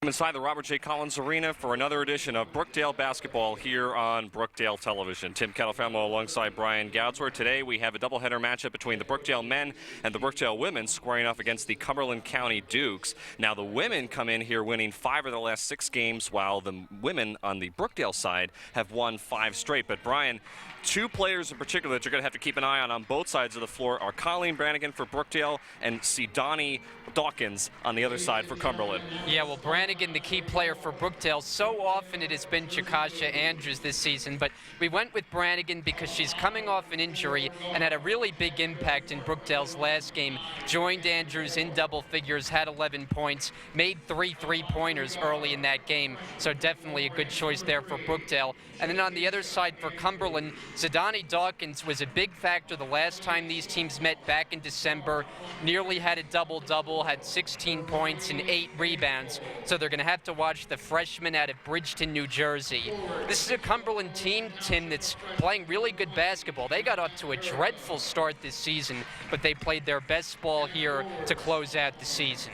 Inside the Robert J. Collins Arena for another edition of Brookdale basketball here on Brookdale Television. Tim Catalfamo alongside Brian Goudsworth. Today we have a doubleheader matchup between the Brookdale men and the Brookdale women squaring off against the Cumberland County Dukes. Now the women come in here winning 5 of their last 6 games, while the women on the Brookdale side have won 5 straight. But Brian, 2 players in particular that you're going to have to keep an eye on both sides of the floor are Colleen Brannigan for Brookdale and Sidani Dawkins on the other side for Cumberland. Yeah, well, Brannigan, the key player for Brookdale. So often it has been Chakasha Andrews this season, but we went with Brannigan because she's coming off an injury and had a really big impact in Brookdale's last game. Joined Andrews in double figures, had 11 points, made 3 3-pointers early in that game, so definitely a good choice there for Brookdale. And then on the other side for Cumberland, Sidani Dawkins was a big factor the last time these teams met back in December. Nearly had a double-double, had 16 points and 8 rebounds. So they're going to have to watch the freshman out of Bridgeton, New Jersey. This is a Cumberland team, Tim, that's playing really good basketball. They got off to a dreadful start this season, but they played their best ball here to close out the season.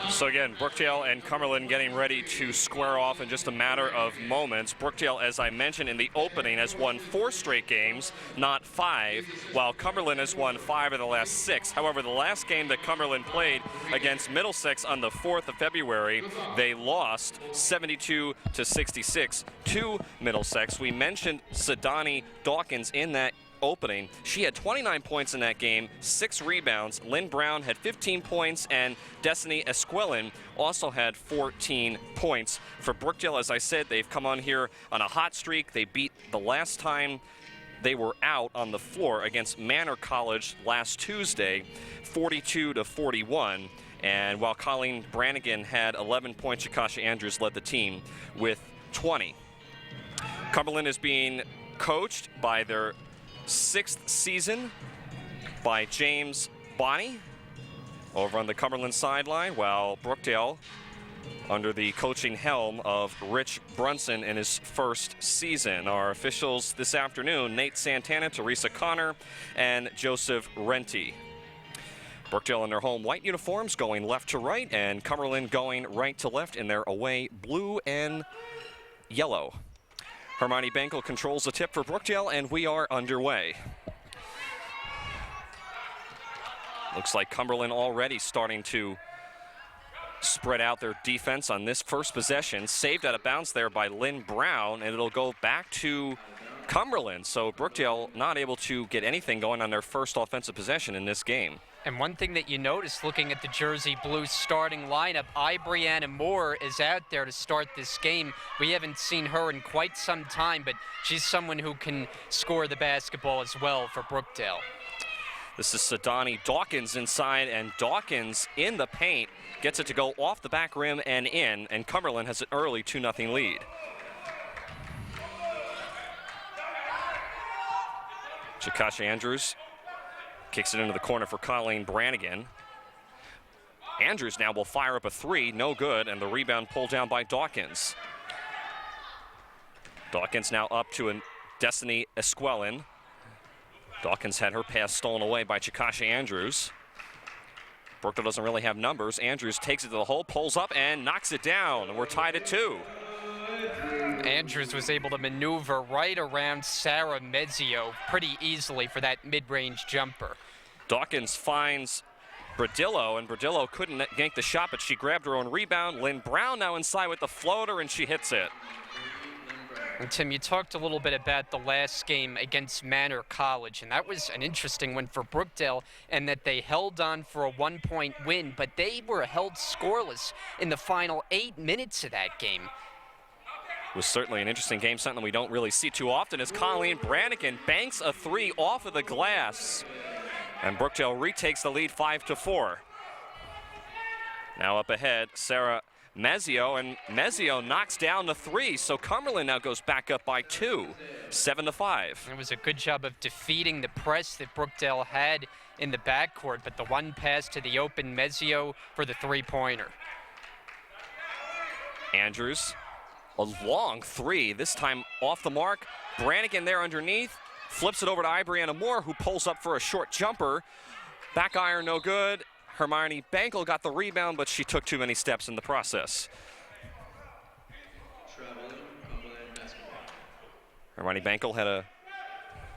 So again, Brookdale and Cumberland getting ready to square off in just a matter of moments. Brookdale, as I mentioned in the opening, has won 4 straight games, not 5, while Cumberland has won 5 of the last 6. However, the last game that Cumberland played against Middlesex on the 4th of February, they lost 72-66 to Middlesex. We mentioned Sidani Dawkins in that opening. She had 29 points in that game, 6 rebounds. Lynn Brown had 15 points, and Destiny Esquilin also had 14 points. For Brookdale, as I said, they've come on here on a hot streak. They beat the last time they were out on the floor against Manor College last Tuesday, 42-41. And while Colleen Brannigan had 11 points, Chakasha Andrews led the team with 20. Cumberland is being coached by their 6th season by James Bonney over on the Cumberland sideline, while Brookdale under the coaching helm of Rich Brunson in his 1st season. Our officials this afternoon, Nate Santana, Teresa Connor, and Joseph Renty. Brookdale in their home white uniforms going left to right, and Cumberland going right to left in their away blue and yellow. Hermione Bankel controls the tip for Brookdale, and we are underway. Looks like Cumberland already starting to spread out their defense on this first possession. Saved out of bounds there by Lynn Brown, and it'll go back to Cumberland. So Brookdale not able to get anything going on their first offensive possession in this game. And one thing that you notice looking at the Jersey Blues starting lineup, Brianna Moore is out there to start this game. We haven't seen her in quite some time, but she's someone who can score the basketball as well for Brookdale. This is Sidani Dawkins inside, and Dawkins in the paint gets it to go off the back rim and in, and Cumberland has an early 2-0 lead. Chakasha Andrews kicks it into the corner for Colleen Brannigan. Andrews now will fire up a 3, no good, and the rebound pulled down by Dawkins. Dawkins now up to a Destiny Esquilin. Dawkins had her pass stolen away by Chakasha Andrews. Brookdale doesn't really have numbers. Andrews takes it to the hole, pulls up, and knocks it down, and we're tied at 2. Andrews was able to maneuver right around Sarah Mezzio pretty easily for that mid-range jumper. Dawkins finds Bradillo, and Bradillo couldn't gank the shot, but she grabbed her own rebound. Lynn Brown now inside with the floater, and she hits it. And Tim, you talked a little bit about the last game against Manor College, and that was an interesting one for Brookdale, and that they held on for a 1-point win, but they were held scoreless in the final 8 minutes of that game. It was certainly an interesting game, something we don't really see too often, as Colleen Brannigan banks a 3 off of the glass. And Brookdale retakes the lead 5-4. Now up ahead, Sarah Mezzio, and Mezzio knocks down the 3, so Cumberland now goes back up by 2, 7-5. It was a good job of defeating the press that Brookdale had in the backcourt, but the one pass to the open Mezzio for the 3-pointer. Andrews, a long 3, this time off the mark. Brannigan there underneath, flips it over to Brianna Moore, who pulls up for a short jumper. Back iron, no good. Hermione Bankel got the rebound, but she took too many steps in the process. Hermione Bankel had a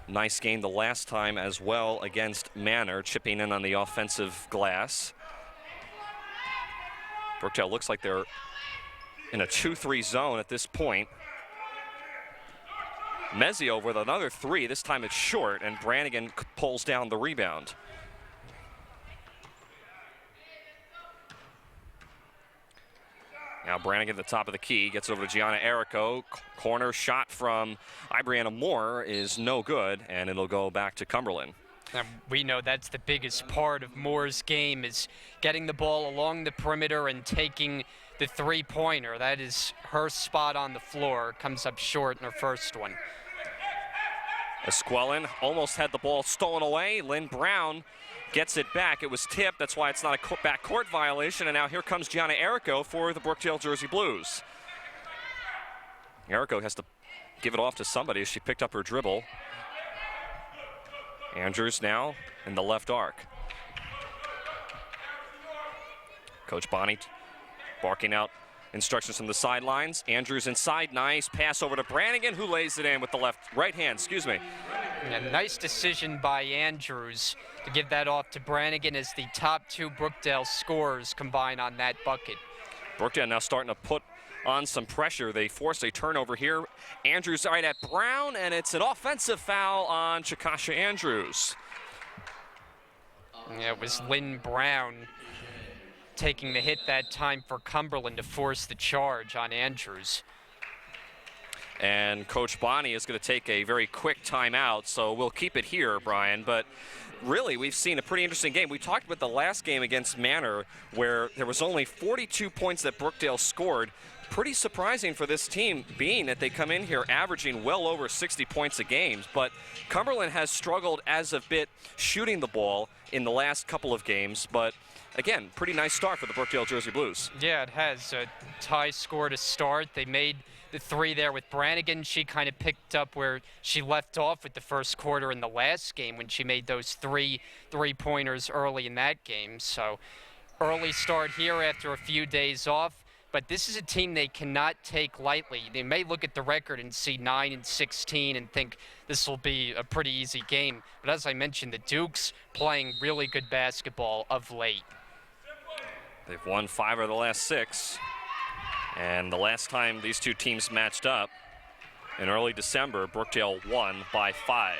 nice game the last time as well against Manor, chipping in on the offensive glass. Brookdale looks like they're in a 2-3 zone at this point. Mezio with another three. This time it's short, and Brannigan pulls down the rebound. Now Brannigan at the top of the key, gets over to Gianna Errico. Corner shot from Ibriana Moore is no good, and it'll go back to Cumberland. And we know that's the biggest part of Moore's game, is getting the ball along the perimeter and taking the three-pointer. That is her spot on the floor. Comes up short in her first one. Esquelin almost had the ball stolen away. Lynn Brown gets it back. It was tipped. That's why it's not a backcourt violation. And now here comes Gianna Errico for the Brookdale Jersey Blues. Errico has to give it off to somebody as she picked up her dribble. Andrews now in the left arc. Coach Bonnie barking out instructions from the sidelines. Andrews inside, nice pass over to Brannigan, who lays it in with the right hand, excuse me. A nice decision by Andrews to give that off to Brannigan as the top two Brookdale scorers combine on that bucket. Brookdale now starting to put on some pressure. They force a turnover here. Andrews right at Brown, and it's an offensive foul on Chakasha Andrews. Yeah, it was Lynn Brown taking the hit that time for Cumberland to force the charge on Andrews. And Coach Bonnie is going to take a very quick timeout, so we'll keep it here, Brian. But really, we've seen a pretty interesting game. We talked about the last game against Manor, where there was only 42 points that Brookdale scored. Pretty surprising for this team, being that they come in here averaging well over 60 points a game. But Cumberland has struggled as of bit shooting the ball in the last couple of games. But again, pretty nice start for the Brookdale Jersey Blues. Yeah, it has. A tie score to start. They made the three there with Brannigan. She kind of picked up where she left off with the first quarter in the last game when she made those three-pointers early in that game. So early start here after a few days off. But this is a team they cannot take lightly. They may look at the record and see 9-16 and think this will be a pretty easy game. But as I mentioned, the Dukes playing really good basketball of late. They've won 5 of the last 6. And the last time these two teams matched up in early December, Brookdale won by 5.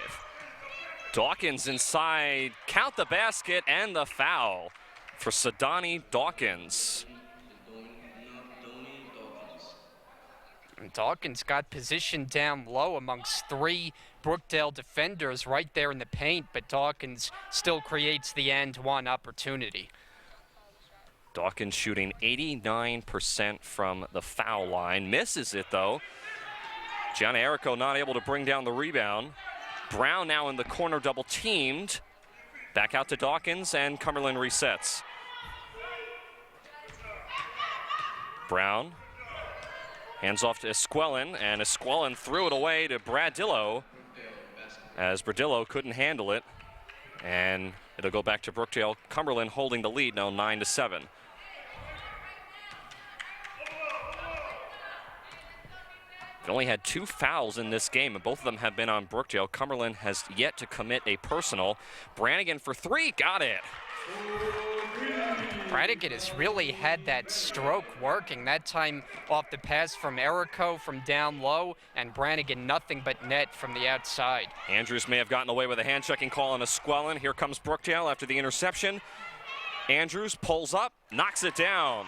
Dawkins inside, count the basket and the foul for Sadani Dawkins. Dawkins got positioned down low amongst 3 Brookdale defenders right there in the paint, but Dawkins still creates the and one opportunity. Dawkins shooting 89% from the foul line. Misses it, though. Gianna Errico not able to bring down the rebound. Brown now in the corner double-teamed. Back out to Dawkins, and Cumberland resets. Brown hands off to Esquelin, and Esquelin threw it away to Bradillo as Bradillo couldn't handle it. And it'll go back to Brookdale. Cumberland holding the lead now 9-7. They've only had 2 fouls in this game, and both of them have been on Brookdale. Cumberland has yet to commit a personal. Brannigan for 3, got it. Brannigan has really had that stroke working. That time off the pass from Errico from down low, and Brannigan nothing but net from the outside. Andrews may have gotten away with a hand-checking call on Esquelin. Here comes Brookdale after the interception. Andrews pulls up, knocks it down.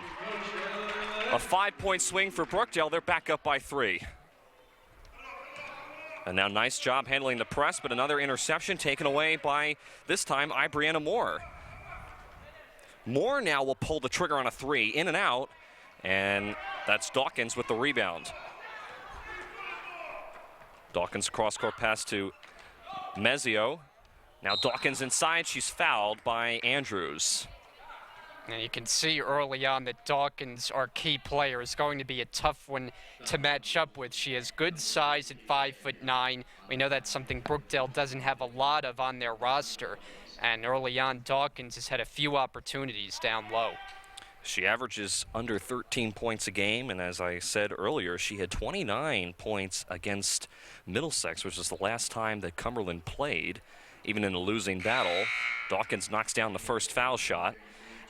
A 5-point swing for Brookdale. They're back up by 3. And now nice job handling the press, but another interception taken away by, this time, Ibriana Moore. Moore now will pull the trigger on a 3, in and out, and that's Dawkins with the rebound. Dawkins cross-court pass to Mezio. Now Dawkins inside, she's fouled by Andrews. And you can see early on that Dawkins, our key player, is going to be a tough one to match up with. She has good size at 5'9". We know that's something Brookdale doesn't have a lot of on their roster. And early on, Dawkins has had a few opportunities down low. She averages under 13 points a game, and as I said earlier, she had 29 points against Middlesex, which was the last time that Cumberland played, even in a losing battle. Dawkins knocks down the first foul shot,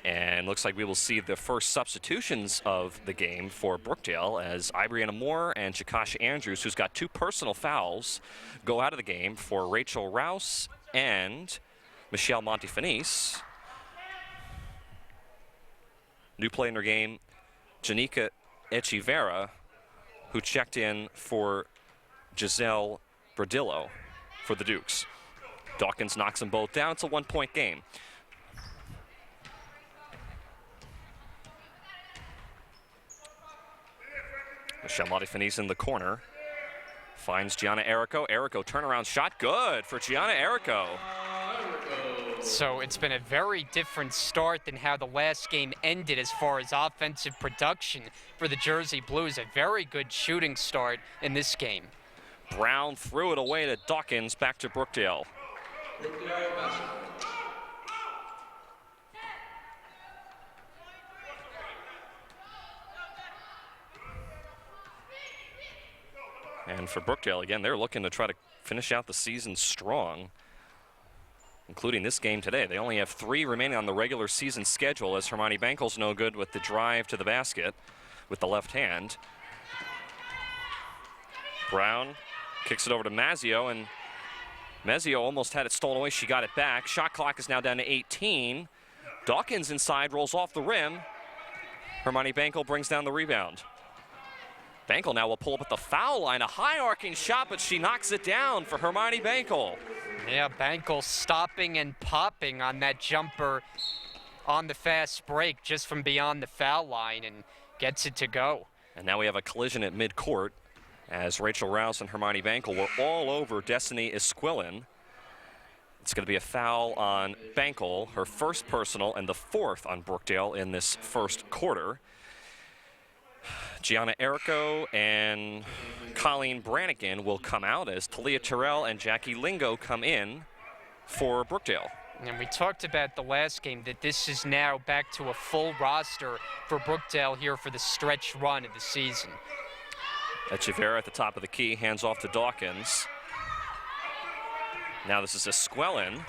and looks like we will see the first substitutions of the game for Brookdale as Ibriana Moore and Chakasha Andrews, who's got 2 personal fouls, go out of the game for Rachel Rouse and Michelle Montefinis. New play in her game, Janika Echeverra, who checked in for Giselle Bradillo for the Dukes. Dawkins knocks them both down. It's a 1-point game. Michelle Montefinis in the corner. Finds Gianna Errico. Errico turnaround shot. Good for Gianna Errico. So it's been a very different start than how the last game ended as far as offensive production for the Jersey Blues. A very good shooting start in this game. Brown threw it away to Dawkins, back to Brookdale. And for Brookdale, again, they're looking to try to finish out the season strong, including this game today. They only have 3 remaining on the regular season schedule, as Hermione Bankel's no good with the drive to the basket with the left hand. Brown kicks it over to Mazzio, and Mazzio almost had it stolen away. She got it back. Shot clock is now down to 18. Dawkins inside, rolls off the rim. Hermione Bankel brings down the rebound. Bankel now will pull up at the foul line. A high arcing shot, but she knocks it down for Hermione Bankel. Yeah, Bankel stopping and popping on that jumper on the fast break just from beyond the foul line and gets it to go. And now we have a collision at midcourt as Rachel Rouse and Hermione Bankel were all over Destiny Esquilin. It's going to be a foul on Bankel, her first personal and the 4th on Brookdale in this first quarter. Gianna Errico and Colleen Brannigan will come out as Talia Terrell and Jackie Lingo come in for Brookdale. And we talked about the last game that this is now back to a full roster for Brookdale here for the stretch run of the season. Echeverra at the top of the key, hands off to Dawkins. Now this is Esquilin.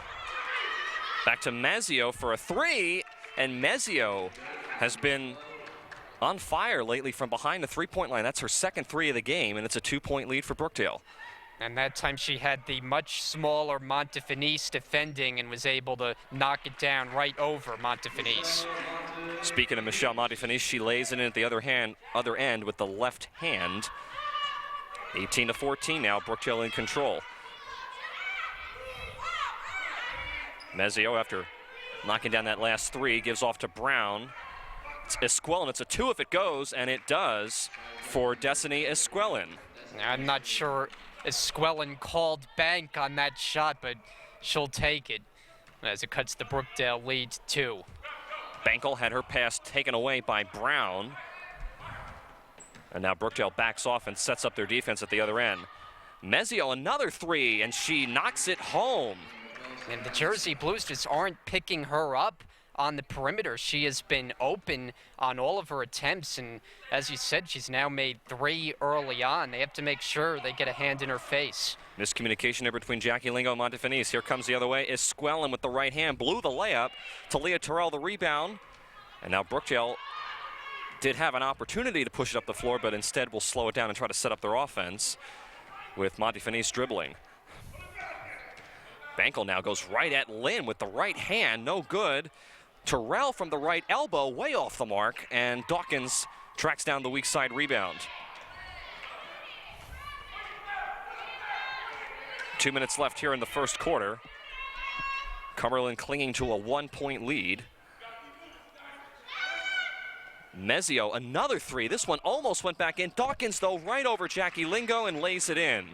Back to Mazzio for a 3, and Mazzio has been on fire lately from behind the 3-point line. That's her second 3 of the game, and it's a 2-point lead for Brookdale. And that time she had the much smaller Montefinis defending and was able to knock it down right over Montefinis. Speaking of Michelle Montefinis, she lays it in at the other end with the left hand. 18-14 now, Brookdale in control. Mazzio, after knocking down that last 3, gives off to Brown. It's Esquilin. It's a 2 if it goes, and it does for Destiny Esquilin. I'm not sure Esquilin called bank on that shot, but she'll take it as it cuts the Brookdale lead to 2. Bankel had her pass taken away by Brown. And now Brookdale backs off and sets up their defense at the other end. Mazzio, another 3, and she knocks it home. And the Jersey Blues just aren't picking her up on the perimeter. She has been open on all of her attempts, and as you said, she's now made 3 early on. They have to make sure they get a hand in her face. Miscommunication there between Jackie Lingo and Montefinis. Here comes the other way. Esquilin with the right hand, blew the layup. Talia Terrell the rebound. And now Brookdale did have an opportunity to push it up the floor, but instead will slow it down and try to set up their offense with Montefinis dribbling. Bankel now goes right at Lynn with the right hand, no good. Terrell from the right elbow, way off the mark, and Dawkins tracks down the weak side rebound. 2 minutes left here in the first quarter. Cumberland clinging to a 1-point lead. Mazzio, another 3. This one almost went back in. Dawkins, though, right over Jackie Lingo and lays it in.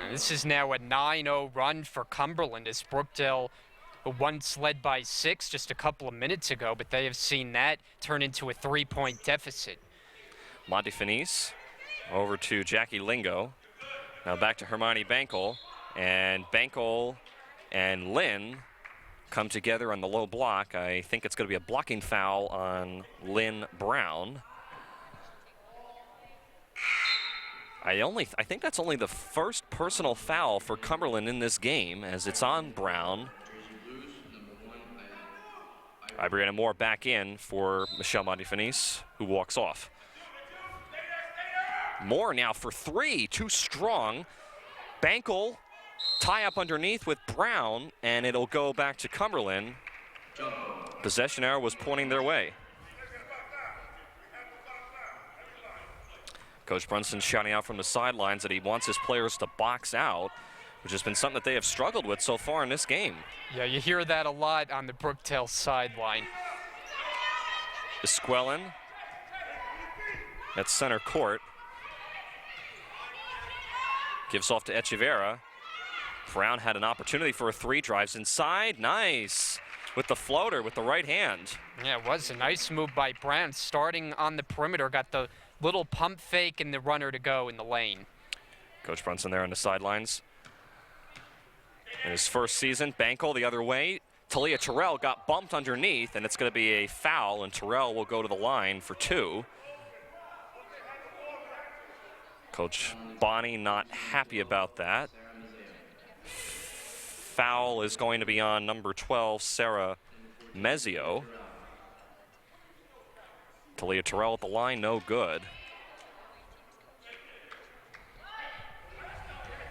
This is now a 9-0 run for Cumberland as Brookdale once led by 6 just a couple of minutes ago, but they have seen that turn into a 3-point deficit. Montefinis over to Jackie Lingo. Now back to Hermione Bankel. And Bankel and Lynn come together on the low block. I think it's going to be a blocking foul on Lynn Brown. I think that's only the first personal foul for Cumberland in this game, as it's on Brown. Brianna Moore back in for Michelle Montefinis, who walks off. Moore now for three, too strong. Bankel tie up underneath with Brown, and it'll go back to Cumberland. Possession arrow was pointing their way. Coach Brunson shouting out from the sidelines that he wants his players to box out, which has been something that they have struggled with so far in this game. Yeah, you hear that a lot on the Brookdale sideline. Esquelin at center court. Gives off to Echeverra. Brown had an opportunity for a three, drives inside. Nice. With the floater, with the right hand. Yeah, it was a nice move by Brown. Starting on the perimeter, got the little pump fake and the runner to go in the lane. Coach Brunson there on the sidelines. In his first season, Bankel the other way. Talia Terrell got bumped underneath, and it's going to be a foul, and Terrell will go to the line for two. Coach Bonnie not happy about that. Foul is going to be on number 12, Sarah Mezio. Talia Terrell at the line, no good.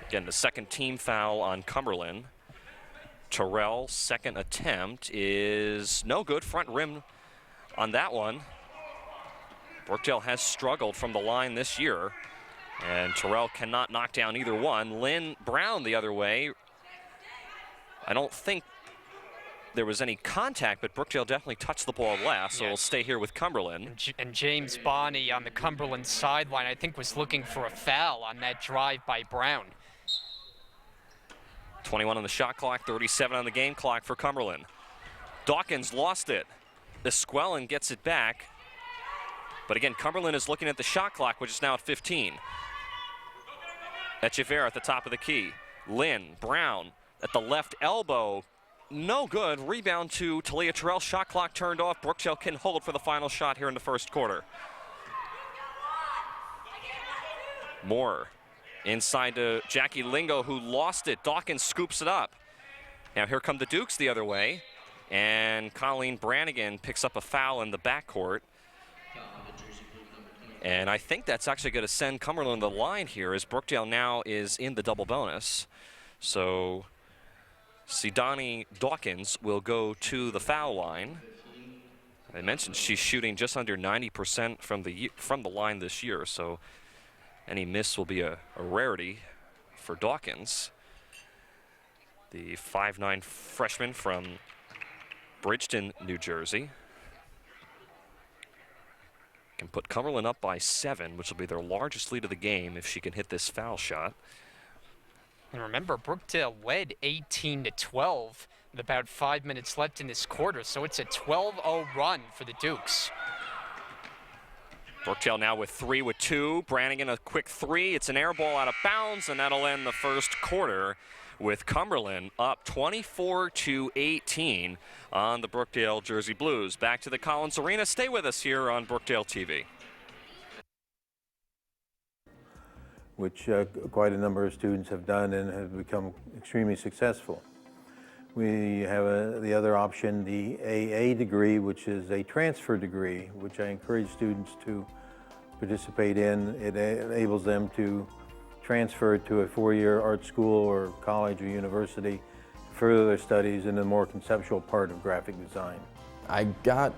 Again, the second team foul on Cumberland. Terrell, second attempt is no good. Front rim on that one. Brookdale has struggled from the line this year, and Terrell cannot knock down either one. Lynn Brown the other way. I don't think there was any contact, but Brookdale definitely touched the ball last, so we'll stay here with Cumberland. And James Bonney on the Cumberland sideline, I think, was looking for a foul on that drive by Brown. 21 on the shot clock, 37 on the game clock for Cumberland. Dawkins lost it. Esquelin gets it back. But again, Cumberland is looking at the shot clock, which is now at 15. Echeverra at the top of the key. Lynn Brown at the left elbow. No good. Rebound to Talia Terrell. Shot clock turned off. Brookdale can hold for the final shot here in the first quarter. Moore inside to Jackie Lingo, who lost it. Dawkins scoops it up. Now here come the Dukes the other way. And Colleen Brannigan picks up a foul in the backcourt. And I think that's actually going to send Cumberland the line here, as Brookdale now is in the double bonus. So Sidani Dawkins will go to the foul line. I mentioned she's shooting just under 90% from the line this year, so any miss will be a rarity for Dawkins. The 5'9" freshman from Bridgeton, New Jersey. Can put Cumberland up by 7, which will be their largest lead of the game if she can hit this foul shot. And remember, Brookdale led 18-12 with about 5 minutes left in this quarter, so it's a 12-0 run for the Dukes. Brookdale now with 3 with 2. Brannigan a quick 3. It's an air ball out of bounds, and that'll end the first quarter with Cumberland up 24-18 on the Brookdale Jersey Blues. Back to the Collins Arena. Stay with us here on Brookdale TV. Which quite a number of students have done and have become extremely successful. We have the other option, the AA degree, which is a transfer degree, which I encourage students to participate in. It enables them to transfer to a 4-year art school or college or university to further their studies in the more conceptual part of graphic design. I got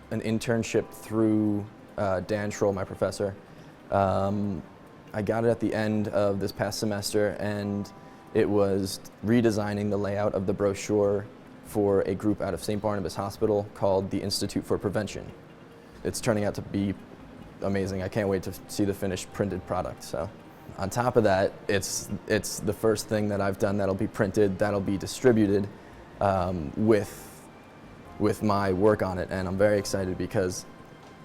an internship through Dan Schroll, my professor. I got it at the end of this past semester, and it was redesigning the layout of the brochure for a group out of St. Barnabas Hospital called the Institute for Prevention. It's turning out to be amazing. I can't wait to see the finished printed product. So, on top of that, it's the first thing that I've done that'll be printed, that'll be distributed with my work on it, and I'm very excited because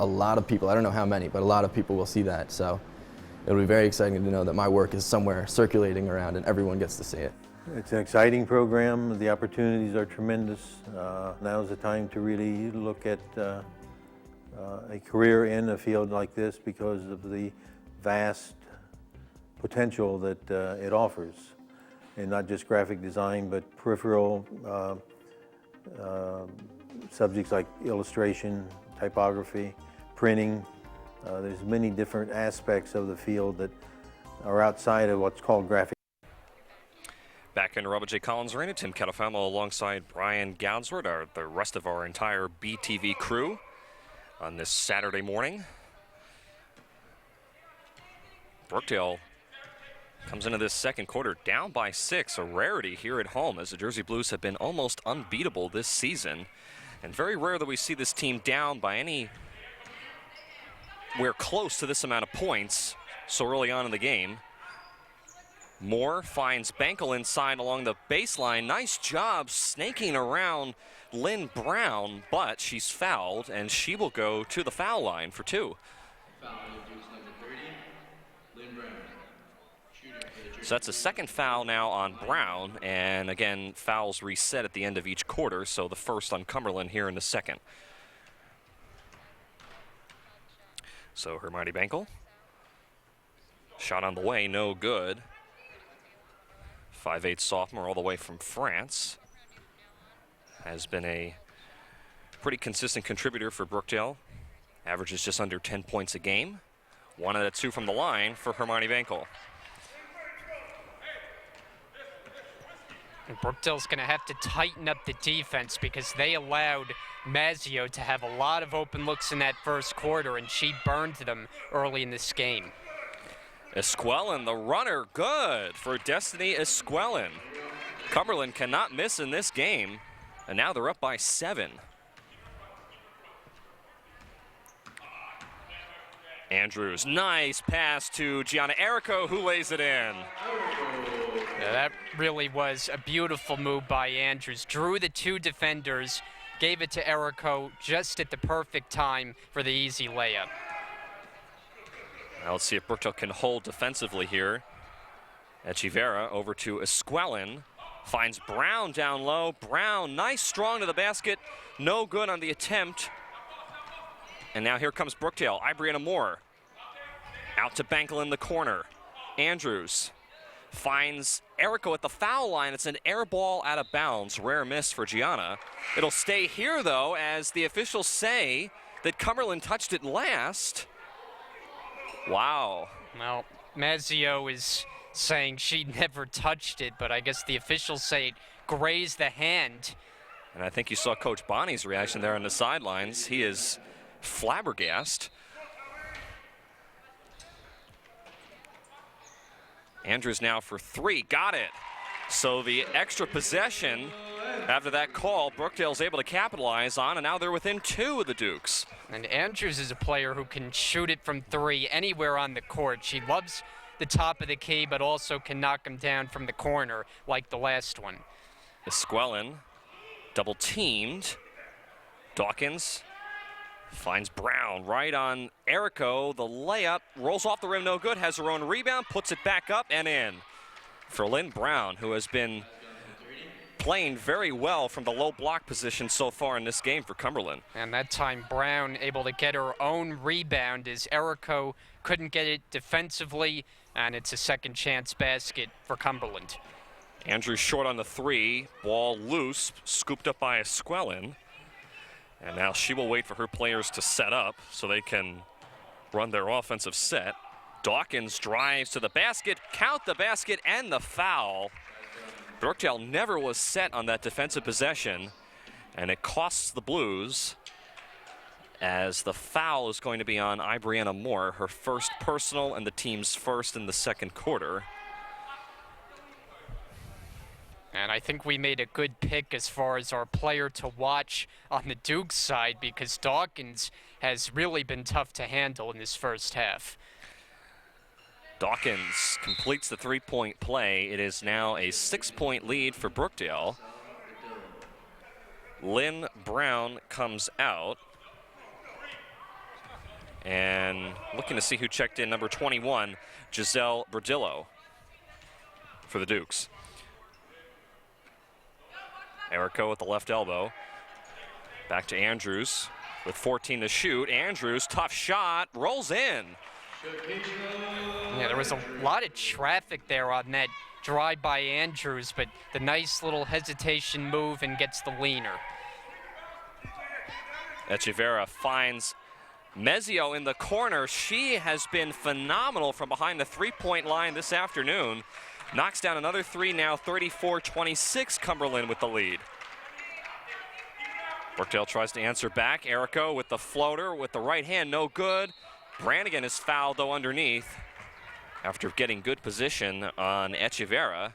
a lot of people, I don't know how many, but a lot of people will see that. So it'll be very exciting to know that my work is somewhere circulating around and everyone gets to see it. It's an exciting program. The opportunities are tremendous. Now is the time to really look at a career in a field like this because of the vast potential that it offers. And not just graphic design, but peripheral subjects like illustration, typography, printing. There's many different aspects of the field that are outside of what's called graphic. Back in Robert J. Collins Arena, Tim Catafamo alongside Brian Goudsworth, the rest of our entire BTV crew on this Saturday morning. Brookdale comes into this second quarter down by 6, a rarity here at home as the Jersey Blues have been almost unbeatable this season. And very rare that we see this team down by anywhere close to this amount of points so early on in the game. Moore finds Bankel inside along the baseline. Nice job snaking around Lynn Brown, but she's fouled, and she will go to the foul line for 2. So that's a second foul now on Brown, and again, fouls reset at the end of each quarter, so the first on Cumberland here in the second. So Hermione Bankel. Shot on the way, no good. 5'8" sophomore all the way from France. Has been a pretty consistent contributor for Brookdale. Averages just under 10 points a game. 1 out of 2 from the line for Hermione Bankel. And Brookdale's going to have to tighten up the defense because they allowed Mazzio to have a lot of open looks in that first quarter, and she burned them early in this game. Esquelin, the runner, good for Destiny Esquelin. Cumberland cannot miss in this game, and now they're up by 7. Andrews, nice pass to Gianna Errico, who lays it in. Yeah, that really was a beautiful move by Andrews. Drew the 2 defenders, gave it to Errico just at the perfect time for the easy layup. Now let's see if Brookdale can hold defensively here. Echeverra over to Esquelin. Finds Brown down low. Brown, nice strong to the basket. No good on the attempt. And now here comes Brookdale. Ibriana Moore. Out to Bankel in the corner. Andrews finds Errico at the foul line. It's an air ball out of bounds. Rare miss for Gianna. It'll stay here, though, as the officials say that Cumberland touched it last. Wow. Well, Mazzio is saying she never touched it, but I guess the officials say it grazed the hand. And I think you saw Coach Bonnie's reaction there on the sidelines. He is flabbergasted. Andrews now for 3, got it. So the extra possession after that call, Brookdale's able to capitalize on, and now they're within 2 of the Dukes. And Andrews is a player who can shoot it from 3 anywhere on the court. She loves the top of the key, but also can knock him down from the corner like the last one. Esquelin double teamed. Dawkins finds Brown right on Errico. The layup rolls off the rim, no good. Has her own rebound, puts it back up and in for Lynn Brown, who has been playing very well from the low block position so far in this game for Cumberland. And that time Brown able to get her own rebound as Errico couldn't get it defensively, and it's a second chance basket for Cumberland. Andrews short on the 3, ball loose, scooped up by Esquelin. And now she will wait for her players to set up so they can run their offensive set. Dawkins drives to the basket, count the basket and the foul. Brookdale never was set on that defensive possession, and it costs the Blues as the foul is going to be on Ibriana Moore, her first personal and the team's first in the second quarter. And I think we made a good pick as far as our player to watch on the Dukes side, because Dawkins has really been tough to handle in this first half. Dawkins completes the 3-point play. It is now a 6-point lead for Brookdale. Lynn Brown comes out. And looking to see who checked in, number 21, Giselle Berdillo for the Dukes. Errico with the left elbow. Back to Andrews with 14 to shoot. Andrews, tough shot, rolls in. Yeah, there was a lot of traffic there on that drive by Andrews, but the nice little hesitation move and gets the leaner. Echeverria finds Mezio in the corner. She has been phenomenal from behind the three-point line this afternoon. Knocks down another three now, 34-26, Cumberland with the lead. Brookdale tries to answer back. Errico with the floater with the right hand, no good. Brannigan is fouled though underneath after getting good position on Echeverria.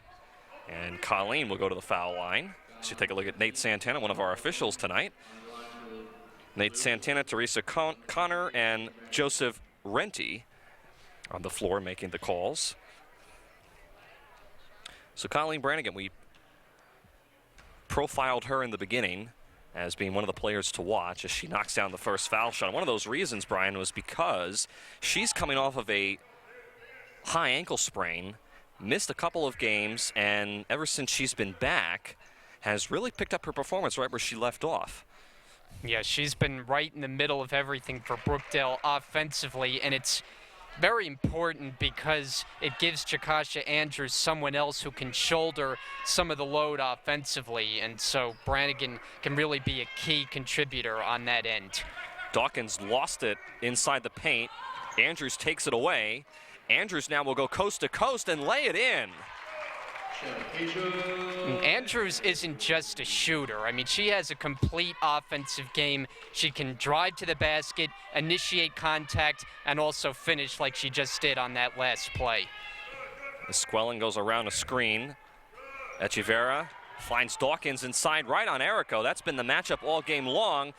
And Colleen will go to the foul line. So take a look at Nate Santana, one of our officials tonight. Nate Santana, Teresa Connor, and Joseph Renty on the floor making the calls. So Colleen Brannigan, we profiled her in the beginning as being one of the players to watch as she knocks down the first foul shot. One of those reasons, Brian, was because she's coming off of a high ankle sprain, missed a couple of games, and ever since she's been back, has really picked up her performance right where she left off. Yeah, she's been right in the middle of everything for Brookdale offensively, and it's very important because it gives Chakasha Andrews someone else who can shoulder some of the load offensively, and so Brannigan can really be a key contributor on that end. Dawkins lost it inside the paint. Andrews takes it away. Andrews now will go coast to coast and lay it in. Andrews isn't just a shooter. I mean, she has a complete offensive game. She can drive to the basket, initiate contact, and also finish like she just did on that last play. Esquelin goes around a screen. Echeverria finds Dawkins inside right on Errico. That's been the matchup all game long.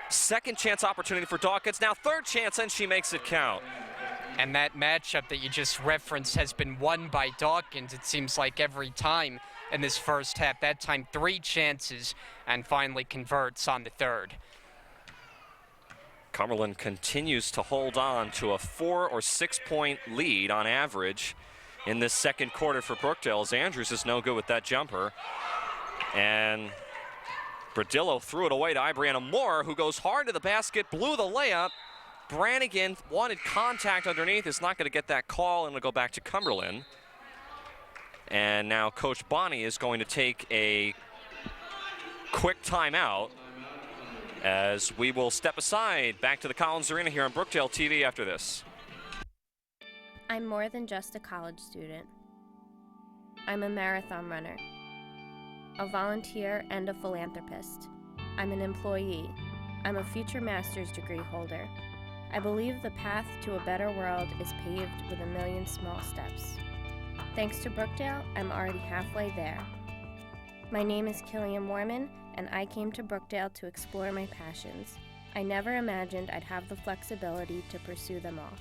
Second chance opportunity for Dawkins. Now third chance, and she makes it count. And that matchup that you just referenced has been won by Dawkins, it seems like, every time in this first half. That time 3 chances and finally converts on the third. Cumberland continues to hold on to a 4 or 6 point lead on average in this second quarter for Brookdale, as Andrews is no good with that jumper. And Bradillo threw it away to Ibriana Moore, who goes hard to the basket, blew the layup. Brannigan wanted contact underneath, is not going to get that call, and it'll go back to Cumberland. And now Coach Bonney is going to take a quick timeout as we will step aside back to the Collins Arena here on Brookdale TV after this. I'm more than just a college student. I'm a marathon runner, a volunteer, and a philanthropist. I'm an employee. I'm a future master's degree holder. I believe the path to a better world is paved with a million small steps. Thanks to Brookdale, I'm already halfway there. My name is Killian Mormon, and I came to Brookdale to explore my passions. I never imagined I'd have the flexibility to pursue them all.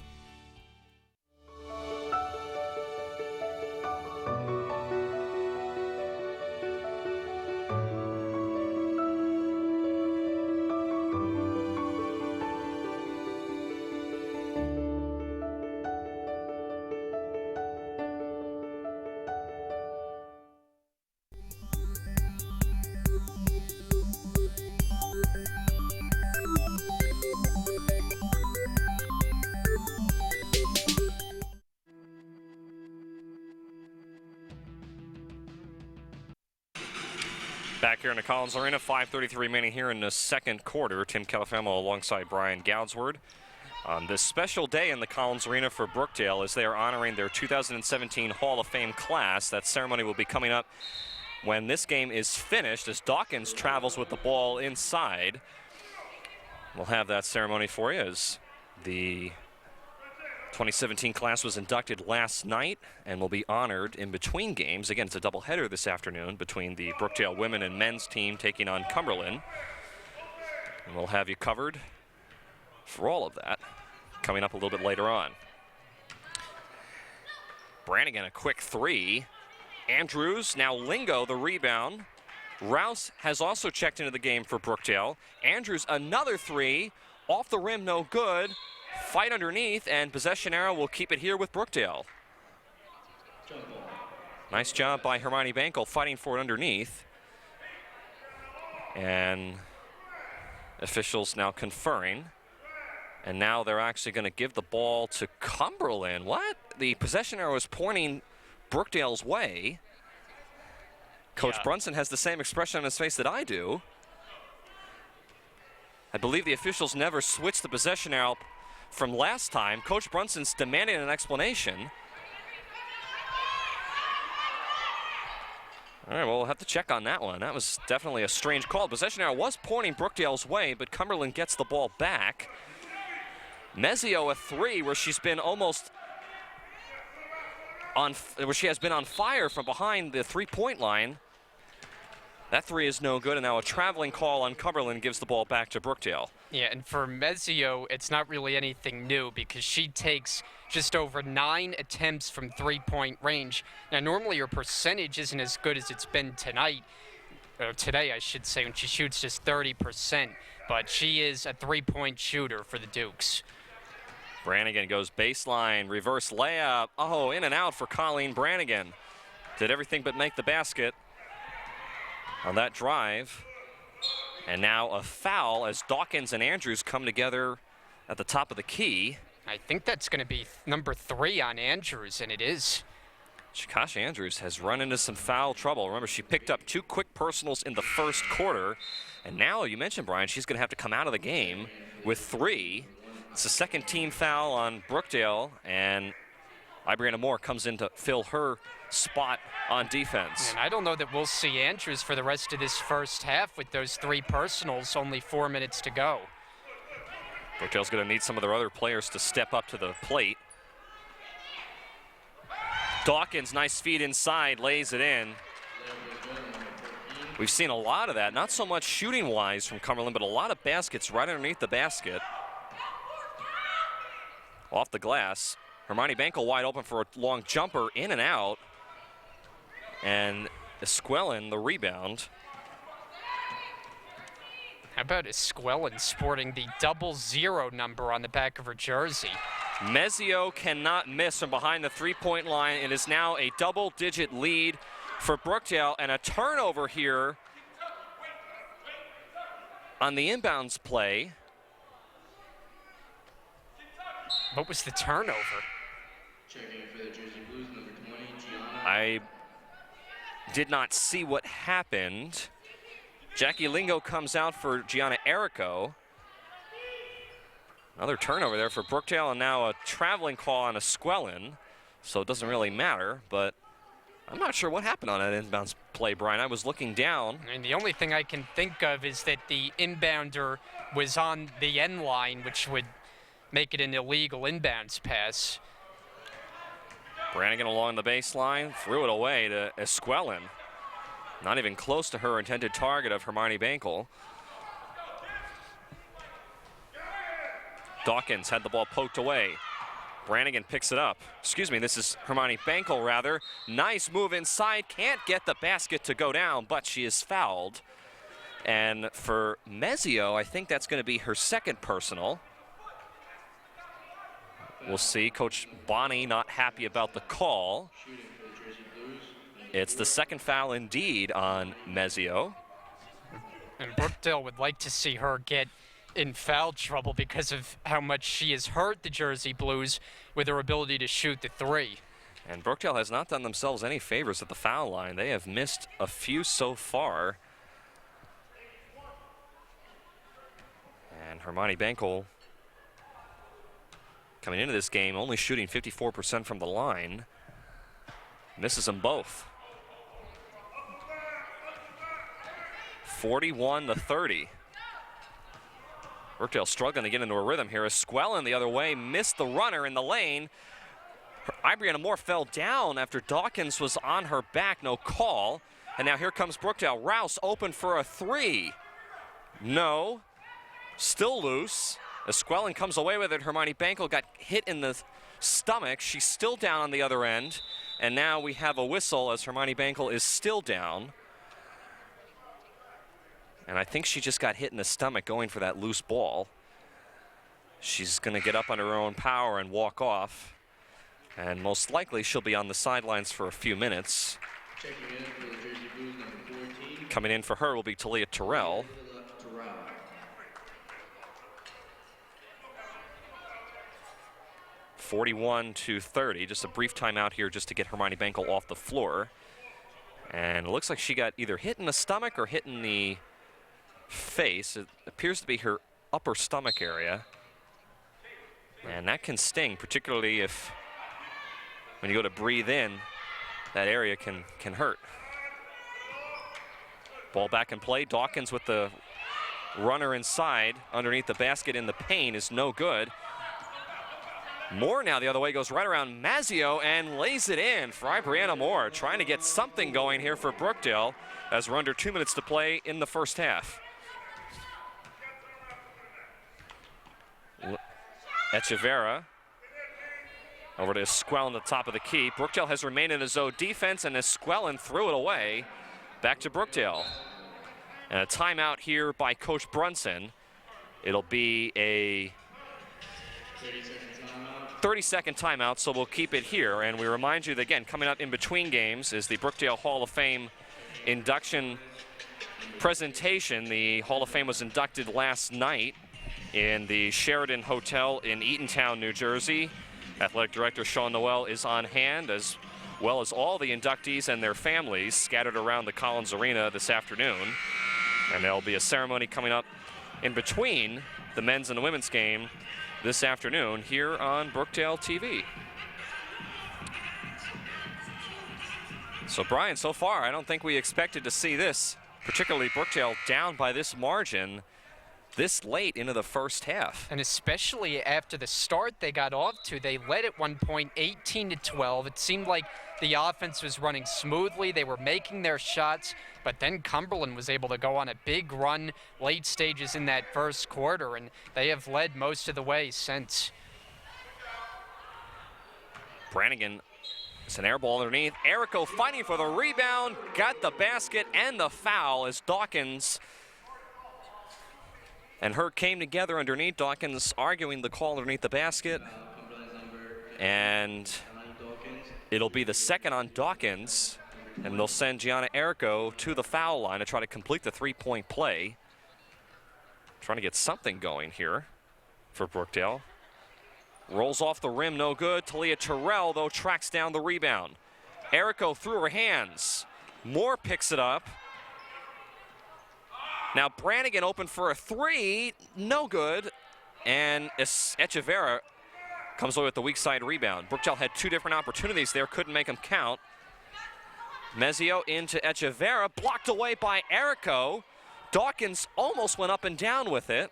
Back here in the Collins Arena, 5:33 remaining here in the second quarter. Tim Calafamo alongside Brian Goudsward on this special day in the Collins Arena for Brookdale as they are honoring their 2017 Hall of Fame class. That ceremony will be coming up when this game is finished as Dawkins travels with the ball inside. We'll have that ceremony for you as the 2017 class was inducted last night and will be honored in between games. Again, it's a doubleheader this afternoon between the Brookdale women and men's team taking on Cumberland. And we'll have you covered for all of that coming up a little bit later on. Brannigan, a quick three. Andrews, now Lingo, the rebound. Rouse has also checked into the game for Brookdale. Andrews, another three. Off the rim, no good. Fight underneath, and possession arrow will keep it here with Brookdale. Nice job by Hermione Bankel fighting for it underneath. And officials now conferring. And now they're actually going to give the ball to Cumberland. What? The possession arrow is pointing Brookdale's way. Coach Brunson has the same expression on his face that I do. I believe the officials never switched the possession arrow from last time. Coach Brunson's demanding an explanation. All right, well, we'll have to check on that one. That was definitely a strange call. Possession arrow was pointing Brookdale's way, but Cumberland gets the ball back. Mezio a three where she's been almost on, where she has been on fire from behind the three-point line. That three is no good, and now a traveling call on Cumberland gives the ball back to Brookdale. Yeah, and for Mezio, it's not really anything new because she takes just over 9 attempts from three-point range. Now, normally her percentage isn't as good as it's been tonight, or today, I should say, when she shoots just 30%, but she is a three-point shooter for the Dukes. Brannigan goes baseline, reverse layup. Oh, in and out for Colleen Brannigan. Did everything but make the basket on that drive. And now a foul as Dawkins and Andrews come together at the top of the key. I think that's going to be number 3 on Andrews, and it is. Chikasha Andrews has run into some foul trouble. Remember, she picked up 2 quick personals in the first quarter. And now, you mentioned, Brian, she's going to have to come out of the game with 3. It's the second team foul on Brookdale, and Ibriana Moore comes in to fill her spot on defense. And I don't know that we'll see Andrews for the rest of this first half with those 3 personals, only 4 minutes to go. Brookdale's going to need some of their other players to step up to the plate. Dawkins, nice feed inside, lays it in. We've seen a lot of that, not so much shooting-wise from Cumberland, but a lot of baskets right underneath the basket. Off the glass. Hermione Bankel wide open for a long jumper, in and out. And Esquelin, the rebound. How about Esquelin sporting the 00 number on the back of her jersey? Mezio cannot miss from behind the three-point line. It is now a double-digit lead for Brookdale, and a turnover here on the inbounds play. What was the turnover? Checking for the Jersey Blues, number 20, Gianna. I did not see what happened. Jackie Lingo comes out for Gianna Errico. Another turnover there for Brookdale, and now a traveling call on Esquelin. So it doesn't really matter, but I'm not sure what happened on that inbounds play, Brian. I was looking down. And the only thing I can think of is that the inbounder was on the end line, which would make it an illegal inbounds pass. Brannigan along the baseline, threw it away to Esquelin. Not even close to her intended target of Hermione Bankel. Dawkins had the ball poked away. Brannigan picks it up. Excuse me, this is Hermione Bankel, rather. Nice move inside, can't get the basket to go down, but she is fouled. And for Mezio, I think that's going to be her second personal. We'll see. Coach Bonnie not happy about the call. It's the second foul indeed on Mezio. And Brookdale would like to see her get in foul trouble because of how much she has hurt the Jersey Blues with her ability to shoot the 3. And Brookdale has not done themselves any favors at the foul line. They have missed a few so far. And Hermione Bankel coming into this game only shooting 54% from the line. Misses them both. 41-30. Brookdale struggling to get into a rhythm here. Esquelin the other way, missed the runner in the lane. Ibriana Moore fell down after Dawkins was on her back, no call. And now here comes Brookdale. Rouse open for a 3. No, still loose. Esquelin comes away with it. Hermione Bankel got hit in the stomach. She's still down on the other end. And now we have a whistle as Hermione Bankel is still down. And I think she just got hit in the stomach going for that loose ball. She's going to get up on her own power and walk off. And most likely she'll be on the sidelines for a few minutes. Checking in for the Jersey Blues, number 14. Coming in for her will be Talia Terrell. Terrell. 41-30. Just a brief timeout here just to get Hermione Bankel off the floor. And it looks like she got either hit in the stomach or hit in the face. It appears to be her upper stomach area. And that can sting, particularly if when you go to breathe in, that area can hurt. Ball back in play. Dawkins with the runner inside underneath the basket in the paint is no good. Moore now the other way, goes right around Mazzio and lays it in for Brianna Moore, trying to get something going here for Brookdale as we're under 2 minutes to play in the first half. Echeverra over to Esquellen at the top of the key. Brookdale has remained in a zone defense, and Esquellen threw it away. Back to Brookdale. And a timeout here by Coach Brunson. It'll be a 30-second timeout, so we'll keep it here. And we remind you that, again, coming up in between games is the Brookdale Hall of Fame induction presentation. The Hall of Fame was inducted last night in the Sheridan Hotel in Eatontown, New Jersey. Athletic Director Sean Noel is on hand, as well as all the inductees and their families scattered around the Collins Arena this afternoon. And there'll be a ceremony coming up in between the men's and the women's game this afternoon here on Brookdale TV. So Brian, so far I don't think we expected to see this, particularly Brookdale down by this margin this late into the first half. And especially after the start they got off to, they led at one point 18-12. It seemed like the offense was running smoothly. They were making their shots, but then Cumberland was able to go on a big run late stages in that first quarter, and they have led most of the way since. Brannigan, it's an air ball underneath. Errico fighting for the rebound, got the basket and the foul as Dawkins and Hurt came together underneath. Dawkins arguing the call underneath the basket. And it'll be the second on Dawkins. And they'll send Gianna Errico to the foul line to try to complete the three-point play. Trying to get something going here for Brookdale. Rolls off the rim, no good. Talia Terrell, though, tracks down the rebound. Errico through her hands. Moore picks it up. Now Brannigan open for a three, no good. And Echeverra comes away with the weak side rebound. Brookdale had two different opportunities there, couldn't make them count. Mazzio into Echeverra, blocked away by Errico. Dawkins almost went up and down with it.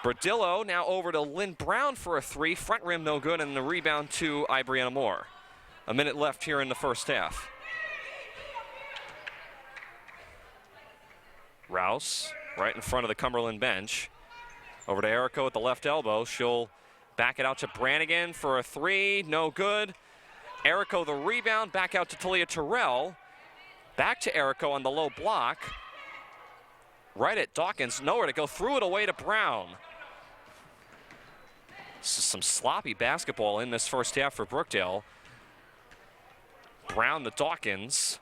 Bradillo now over to Lynn Brown for a three, front rim no good, and the rebound to Brianna Moore. A minute left here in the first half. Rouse right in front of the Cumberland bench. Over to Errico at the left elbow. She'll back it out to Brannigan for a three, no good. Errico the rebound, back out to Talia Terrell. Back to Errico on the low block. Right at Dawkins, nowhere to go, threw it away to Brown. This is some sloppy basketball in this first half for Brookdale. Brown to Dawkins.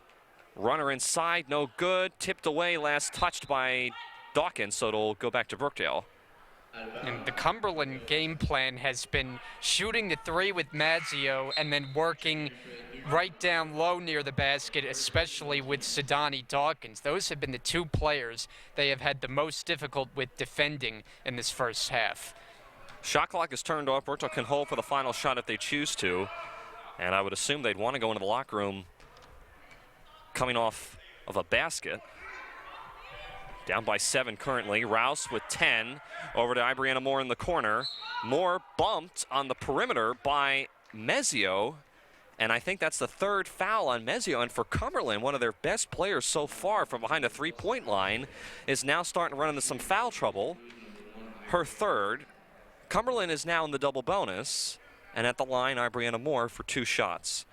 Runner inside, no good. Tipped away, last touched by Dawkins, so it'll go back to Brookdale. And the Cumberland game plan has been shooting the three with Mazzio and then working right down low near the basket, especially with Sidani Dawkins. Those have been the two players they have had the most difficult with defending in this first half. Shot clock is turned off. Brookdale can hold for the final shot if they choose to. And I would assume they'd want to go into the locker room coming off of a basket. Down by 7 currently. Rouse with 10. Over to Brianna Moore in the corner. Moore bumped on the perimeter by Mazzio. And I think that's the third foul on Mazzio. And for Cumberland, one of their best players so far from behind a three-point line, is now starting to run into some foul trouble. Her third. Cumberland is now in the double bonus. And at the line, Brianna Moore for 2 shots.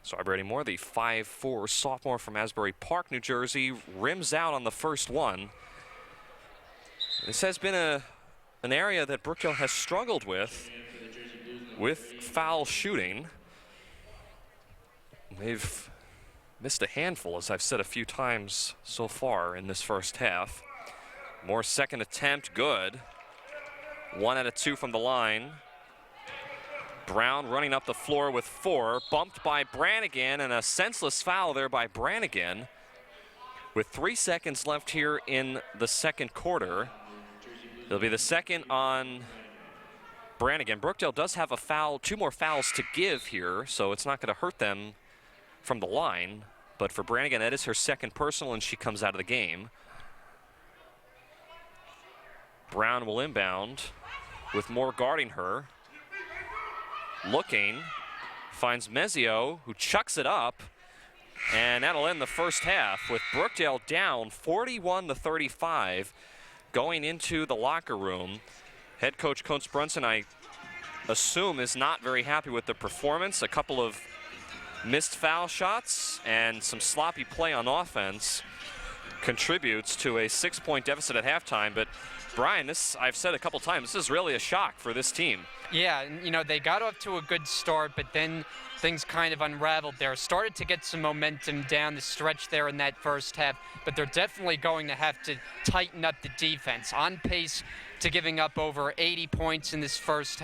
So Brianna Moore, the 5'4" sophomore from Asbury Park, New Jersey, rims out on the first one. This has been an area that Brookdale has struggled with foul shooting. They've missed a handful, as I've said a few times so far in this first half. More second attempt, good. 1 out of 2 from the line. Brown running up the floor with 4, bumped by Brannigan, and a senseless foul there by Brannigan. With 3 seconds left here in the second quarter. It'll be the second on Brannigan. Brookdale does have a foul, 2 more fouls to give here, so it's not going to hurt them from the line. But for Brannigan, that is her second personal, and she comes out of the game. Brown will inbound with Moore guarding her. Looking, finds Mezio, who chucks it up, and that'll end the first half with Brookdale down 41-35 going into the locker room. Head coach Coach Brunson, I assume, is not very happy with the performance. A couple of missed foul shots and some sloppy play on offense contributes to a 6-point deficit at halftime. But Brian, this, I've said a couple times, this is really a shock for this team. Yeah, you know, they got off to a good start, but then things kind of unraveled there. Started to get some momentum down the stretch there in that first half, but they're definitely going to have to tighten up the defense. On pace to giving up over 80 points in this first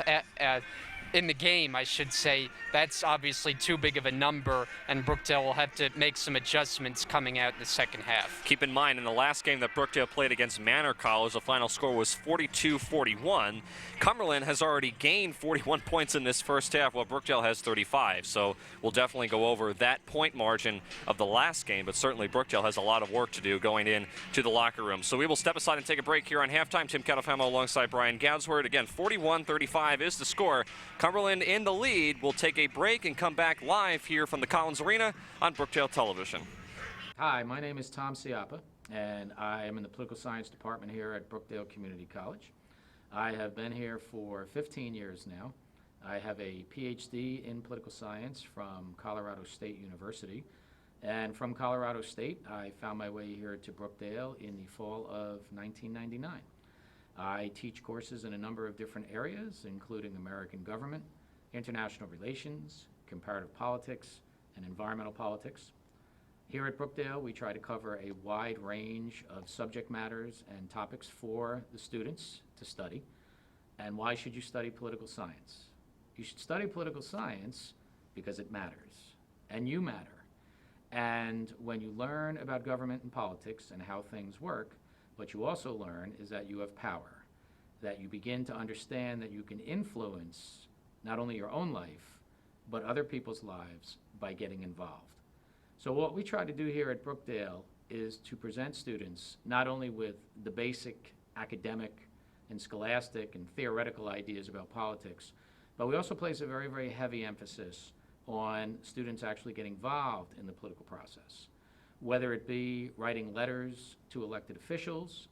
in the game, I should say. That's obviously too big of a number, and Brookdale will have to make some adjustments coming out in the second half. Keep in mind, in the last game that Brookdale played against Manor College, the final score was 42-41. Cumberland has already gained 41 points in this first half, while Brookdale has 35. So we'll definitely go over that point margin of the last game, but certainly Brookdale has a lot of work to do going in to the locker room. So we will step aside and take a break here on halftime. Tim Catafamo alongside Brian Goudsword. Again, 41-35 is the score. Cumberland in the lead. We'll take a break and come back live here from the Collins Arena on Brookdale Television. Hi, my name is Tom Ciappa, and I am in the political science department here at Brookdale Community College. I have been here for 15 years now. I have a PhD in political science from Colorado State University, and from Colorado State, I found my way here to Brookdale in the fall of 1999. I teach courses in a number of different areas, including American government, international relations, comparative politics, and environmental politics. Here at Brookdale, we try to cover a wide range of subject matters and topics for the students to study. And why should you study political science? You should study political science because it matters, and you matter. And when you learn about government and politics and how things work, what you also learn is that you have power, that you begin to understand that you can influence not only your own life, but other people's lives by getting involved. So what we try to do here at Brookdale is to present students not only with the basic academic and scholastic and theoretical ideas about politics, but we also place a very, very heavy emphasis on students actually getting involved in the political process, whether it be writing letters to elected officials,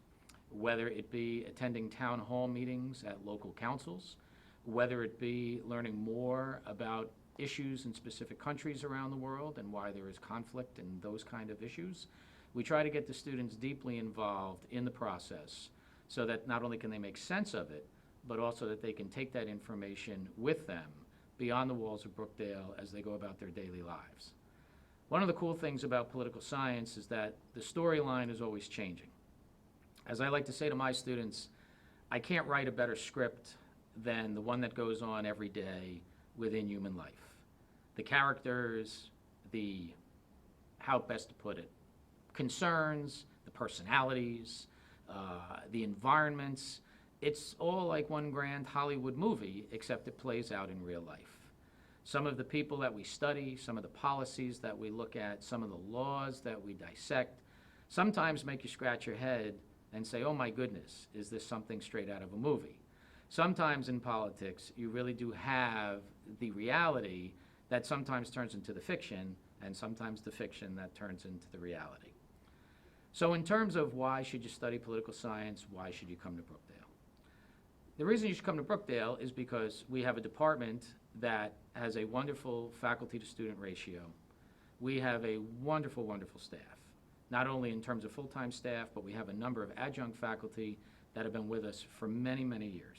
whether it be attending town hall meetings at local councils, whether it be learning more about issues in specific countries around the world and why there is conflict in those kind of issues. We try to get the students deeply involved in the process so that not only can they make sense of it, but also that they can take that information with them beyond the walls of Brookdale as they go about their daily lives. One of the cool things about political science is that the storyline is always changing. As I like to say to my students, I can't write a better script than the one that goes on every day within human life. The characters, how best to put it, concerns, the personalities, the environments, it's all like one grand Hollywood movie, except it plays out in real life. Some of the people that we study, some of the policies that we look at, some of the laws that we dissect, sometimes make you scratch your head and say, oh my goodness, is this something straight out of a movie? Sometimes in politics, you really do have the reality that sometimes turns into the fiction, and sometimes the fiction that turns into the reality. So in terms of why should you study political science, why should you come to Brookdale? The reason you should come to Brookdale is because we have a department that has a wonderful faculty-to-student ratio. We have a wonderful, wonderful staff, not only in terms of full-time staff, but we have a number of adjunct faculty that have been with us for many, many years.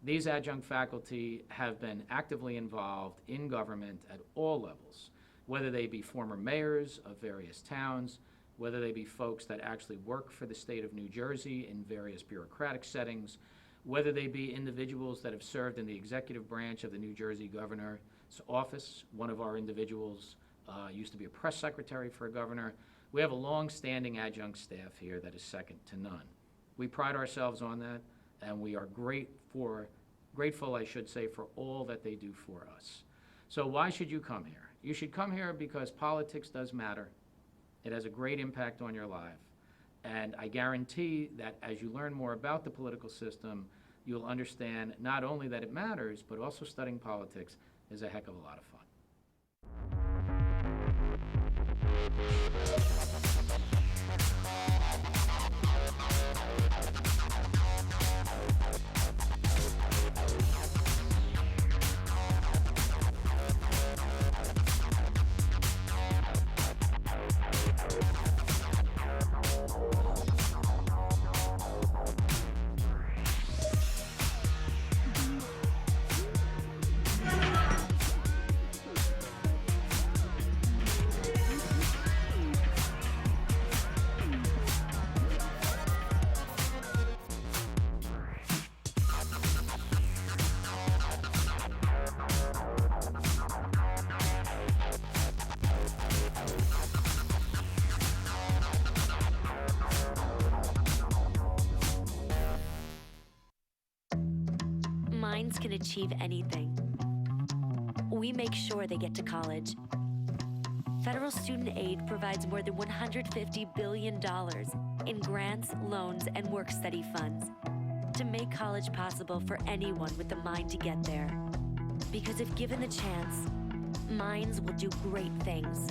These adjunct faculty have been actively involved in government at all levels, whether they be former mayors of various towns, whether they be folks that actually work for the state of New Jersey in various bureaucratic settings, whether they be individuals that have served in the executive branch of the New Jersey governor's office. One of our individuals used to be a press secretary for a governor. We have a long-standing adjunct staff here that is second to none. We pride ourselves on that, and we are grateful, I should say, for all that they do for us. So why should you come here? You should come here because politics does matter. It has a great impact on your life. And I guarantee that as you learn more about the political system, you'll understand not only that it matters, but also studying politics is a heck of a lot of fun. Minds can achieve anything. We make sure they get to college. Federal student aid provides more than $150 billion in grants, loans, and work-study funds to make college possible for anyone with the mind to get there. Because if given the chance, minds will do great things.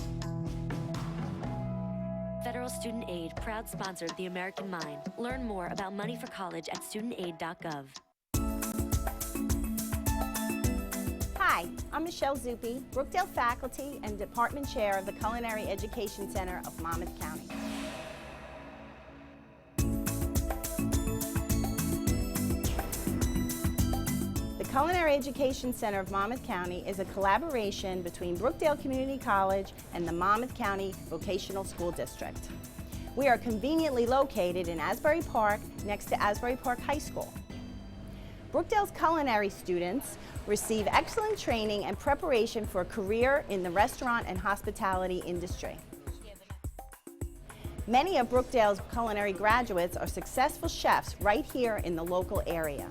Federal Student Aid, proud sponsor of the American Mind. Learn more about money for college at studentaid.gov. Hi, I'm Michelle Zuppi, Brookdale faculty and department chair of the Culinary Education Center of Monmouth County. The Culinary Education Center of Monmouth County is a collaboration between Brookdale Community College and the Monmouth County Vocational School District. We are conveniently located in Asbury Park, next to Asbury Park High School. Brookdale's culinary students receive excellent training and preparation for a career in the restaurant and hospitality industry. Many of Brookdale's culinary graduates are successful chefs right here in the local area.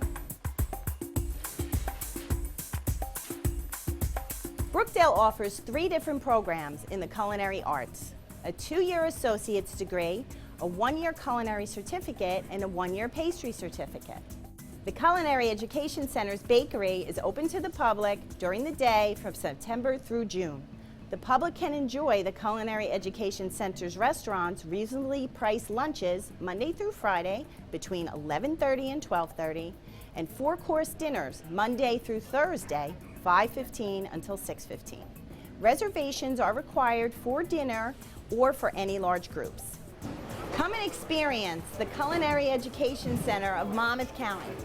Brookdale offers 3 different programs in the culinary arts: a 2-year associate's degree, a 1-year culinary certificate, and a 1-year pastry certificate. The Culinary Education Center's bakery is open to the public during the day from September through June. The public can enjoy the Culinary Education Center's restaurants' reasonably priced lunches Monday through Friday between 11:30 and 12:30, and 4-course dinners Monday through Thursday, 5:15 until 6:15. Reservations are required for dinner or for any large groups. Come and experience the Culinary Education Center of Monmouth County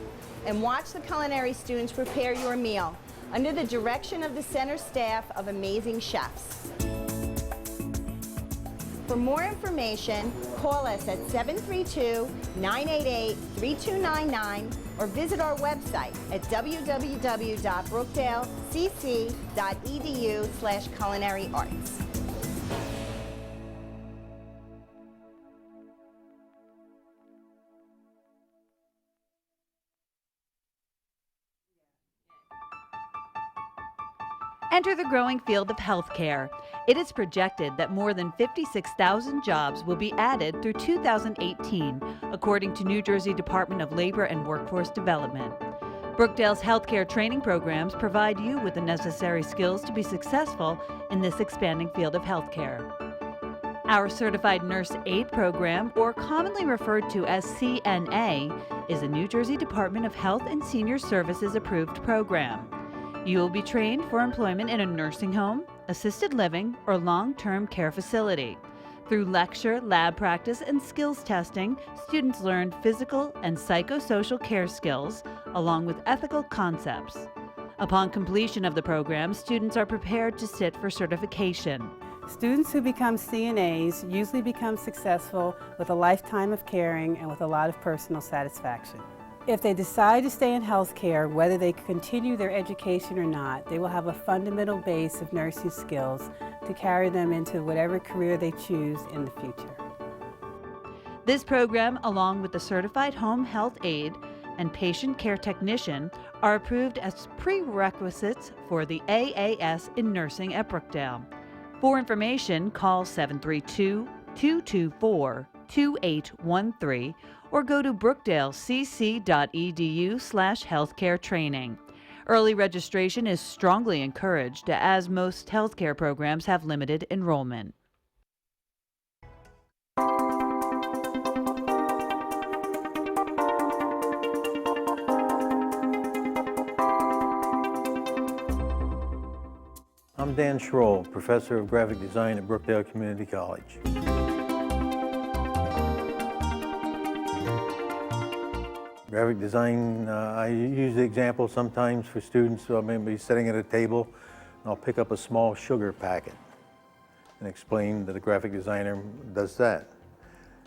and watch the culinary students prepare your meal under the direction of the center staff of amazing chefs. For more information, call us at 732-988-3299 or visit our website at www.brookdalecc.edu/culinary-arts. Enter the growing field of healthcare. It is projected that more than 56,000 jobs will be added through 2018, according to New Jersey Department of Labor and Workforce Development. Brookdale's healthcare training programs provide you with the necessary skills to be successful in this expanding field of healthcare. Our Certified Nurse Aide program, or commonly referred to as CNA, is a New Jersey Department of Health and Senior Services approved program. You will be trained for employment in a nursing home, assisted living, or long-term care facility. Through lecture, lab practice, and skills testing, students learn physical and psychosocial care skills, along with ethical concepts. Upon completion of the program, students are prepared to sit for certification. Students who become CNAs usually become successful with a lifetime of caring and with a lot of personal satisfaction. If they decide to stay in healthcare, whether they continue their education or not, they will have a fundamental base of nursing skills to carry them into whatever career they choose in the future. This program, along with the Certified Home Health Aide and Patient Care Technician, are approved as prerequisites for the AAS in nursing at Brookdale. For information, call 732-224-2813 or go to brookdalecc.edu/healthcare-training. Early registration is strongly encouraged as most healthcare programs have limited enrollment. I'm Dan Schroll, Professor of Graphic Design at Brookdale Community College. Graphic design, I use the example sometimes for students. So I may be sitting at a table and I'll pick up a small sugar packet and explain that a graphic designer does that.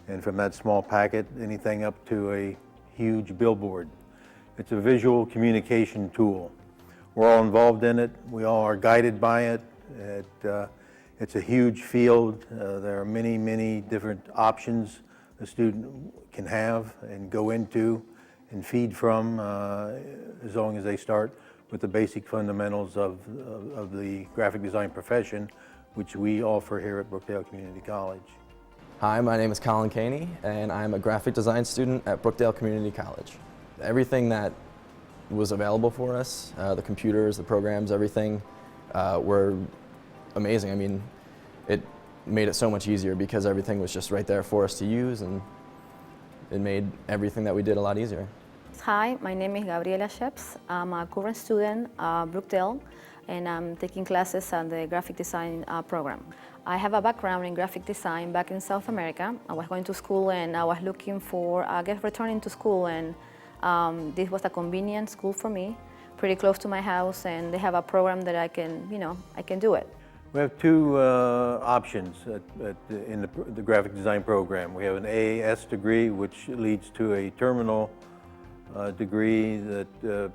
And from that small packet, anything up to a huge billboard. It's a visual communication tool. We're all involved in it. We all are guided by it. It's a huge field. There are many, many different options a student can have and go into and feed from as long as they start with the basic fundamentals of the graphic design profession, which we offer here at Brookdale Community College. Hi, my name is Colin Caney, and I'm a graphic design student at Brookdale Community College. Everything that was available for us, the computers, the programs, everything were amazing. I mean, it made it so much easier because everything was just right there for us to use, and it made everything that we did a lot easier. Hi, my name is Gabriela Sheps. I'm a current student at Brookdale, and I'm taking classes on the graphic design program. I have a background in graphic design back in South America. I was going to school and I was looking for, returning to school, and this was a convenient school for me, pretty close to my house, and they have a program that I can do it. We have two options in the graphic design program. We have an AAS degree, which leads to a terminal degree that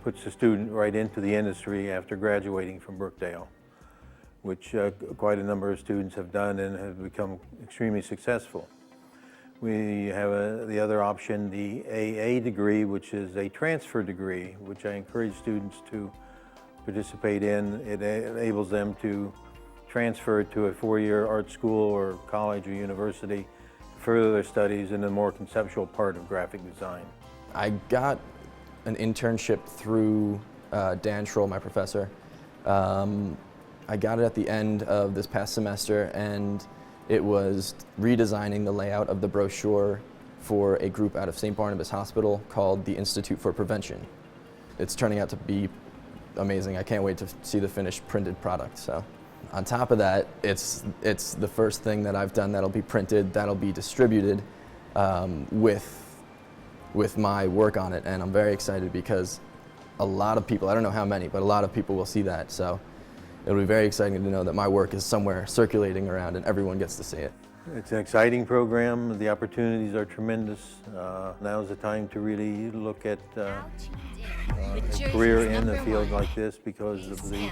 puts the student right into the industry after graduating from Brookdale, which quite a number of students have done and have become extremely successful. We have the other option, the AA degree, which is a transfer degree, which I encourage students to participate in. It enables them to transfer to a four-year art school or college or university to further their studies in the more conceptual part of graphic design. I got an internship through Dan Schroll, my professor. I got it at the end of this past semester, and it was redesigning the layout of the brochure for a group out of St. Barnabas Hospital called the Institute for Prevention. It's turning out to be amazing. I can't wait to see the finished printed product. So, on top of that, it's the first thing that I've done that'll be printed, that'll be distributed with my work on it, and I'm very excited because a lot of people, I don't know how many, but a lot of people will see that. So it'll be very exciting to know that my work is somewhere circulating around and everyone gets to see it. It's an exciting program. The opportunities are tremendous. Now is the time to really look at a career in a field like this because of the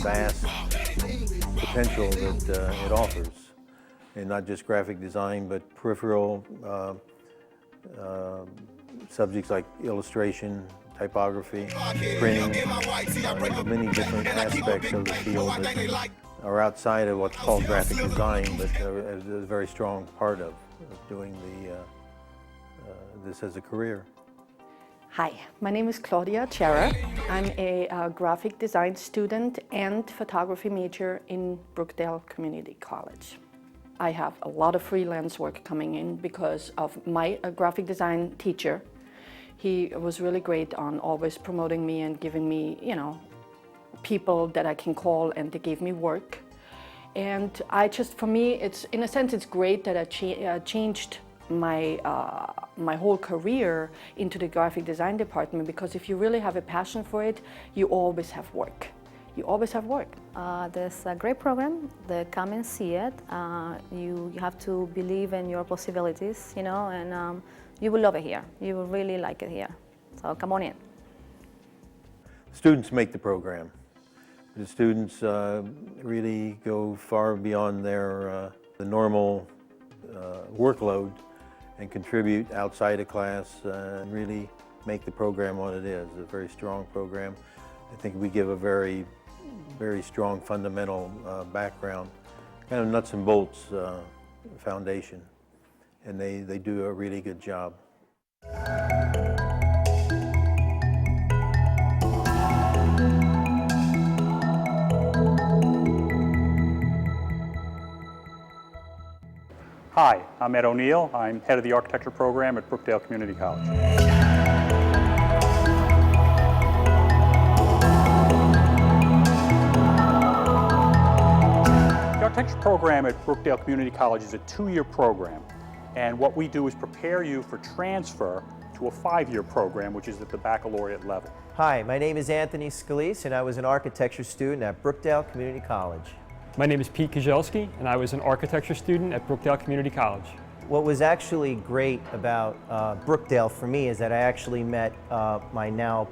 vast potential that it offers. And not just graphic design, but peripheral subjects like illustration, typography, printing, many different aspects of the field that are outside of what's called graphic design, but is a very strong part of doing this as a career. Hi, my name is Claudia Chera. I'm a graphic design student and photography major in Brookdale Community College. I have a lot of freelance work coming in because of my graphic design teacher. He was really great on always promoting me and giving me, people that I can call and they gave me work. And for me, in a sense, it's great that I changed my whole career into the graphic design department, because if you really have a passion for it, you always have work. You always have work. There's a great program. Come and see it. You have to believe in your possibilities, you know, and you will love it here. You will really like it here. So come on in. Students make the program. The students really go far beyond their the normal workload and contribute outside of class and really make the program what it is, a very strong program. I think we give a very strong fundamental background, kind of nuts and bolts foundation, and they do a really good job. Hi, I'm Ed O'Neill. I'm head of the architecture program at Brookdale Community College. The architecture program at Brookdale Community College is a 2-year program, and what we do is prepare you for transfer to a 5-year program, which is at the baccalaureate level. Hi, my name is Anthony Scalise, and I was an architecture student at Brookdale Community College. My name is Pete Kozelski, and I was an architecture student at Brookdale Community College. What was actually great about Brookdale for me is that I actually met my now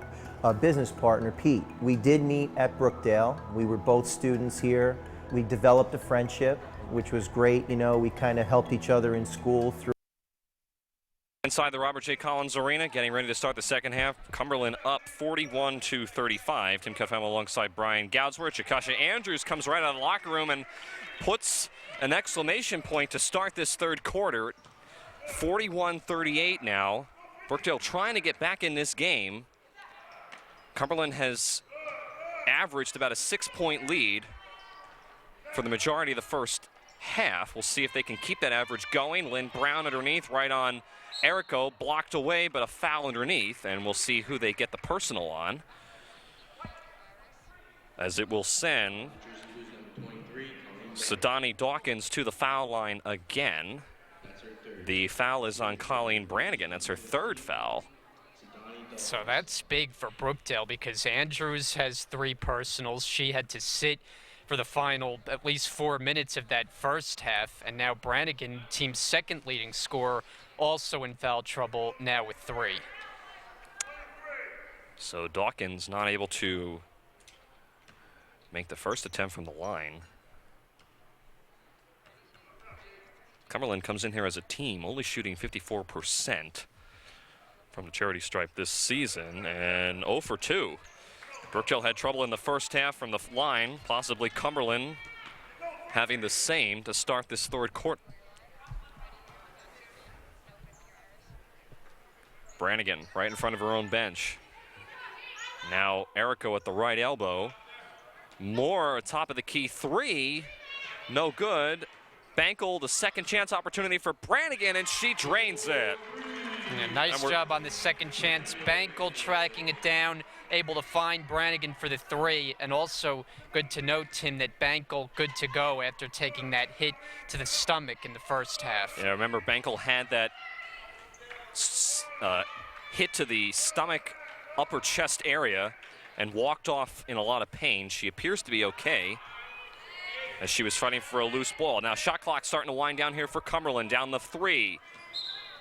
business partner, Pete. We did meet at Brookdale. We were both students here. We developed a friendship, which was great. You know, we kind of helped each other in school through. Inside the Robert J. Collins Arena, getting ready to start the second half. Cumberland up 41-35. Tim Kefem alongside Brian Goudsworth. Chakasha Andrews comes right out of the locker room and puts an exclamation point to start this third quarter. 41-38 now. Brookdale trying to get back in this game. Cumberland has averaged about a 6-point lead for the majority of the first half. We'll see if they can keep that average going. Lynn Brown underneath, right on Erico, blocked away, but a foul underneath, and we'll see who they get the personal on, as it will send Sadani Dawkins to the foul line again. The foul is on Colleen Brannigan. That's her third foul. So that's big for Brookdale because Andrews has 3 personals. She had to sit for the final at least 4 minutes of that first half, and now Brannigan, team's second leading scorer, also in foul trouble now with 3. So Dawkins not able to make the first attempt from the line. Cumberland comes in here as a team, only shooting 54% from the charity stripe this season, and 0 for 2. Brookdale had trouble in the first half from the line, possibly Cumberland having the same to start this third quarter. Brannigan right in front of her own bench. Now Erico at the right elbow. Moore top of the key 3, no good. Bankel, the second chance opportunity for Brannigan, and she drains it. Yeah, nice job on the second chance. Bankel tracking it down, able to find Brannigan for the 3, and also good to note, Tim, that Bankel good to go after taking that hit to the stomach in the first half. Yeah, remember Bankel had that hit to the stomach, upper chest area, and walked off in a lot of pain. She appears to be okay as she was fighting for a loose ball. Now shot clock starting to wind down here for Cumberland, down the 3.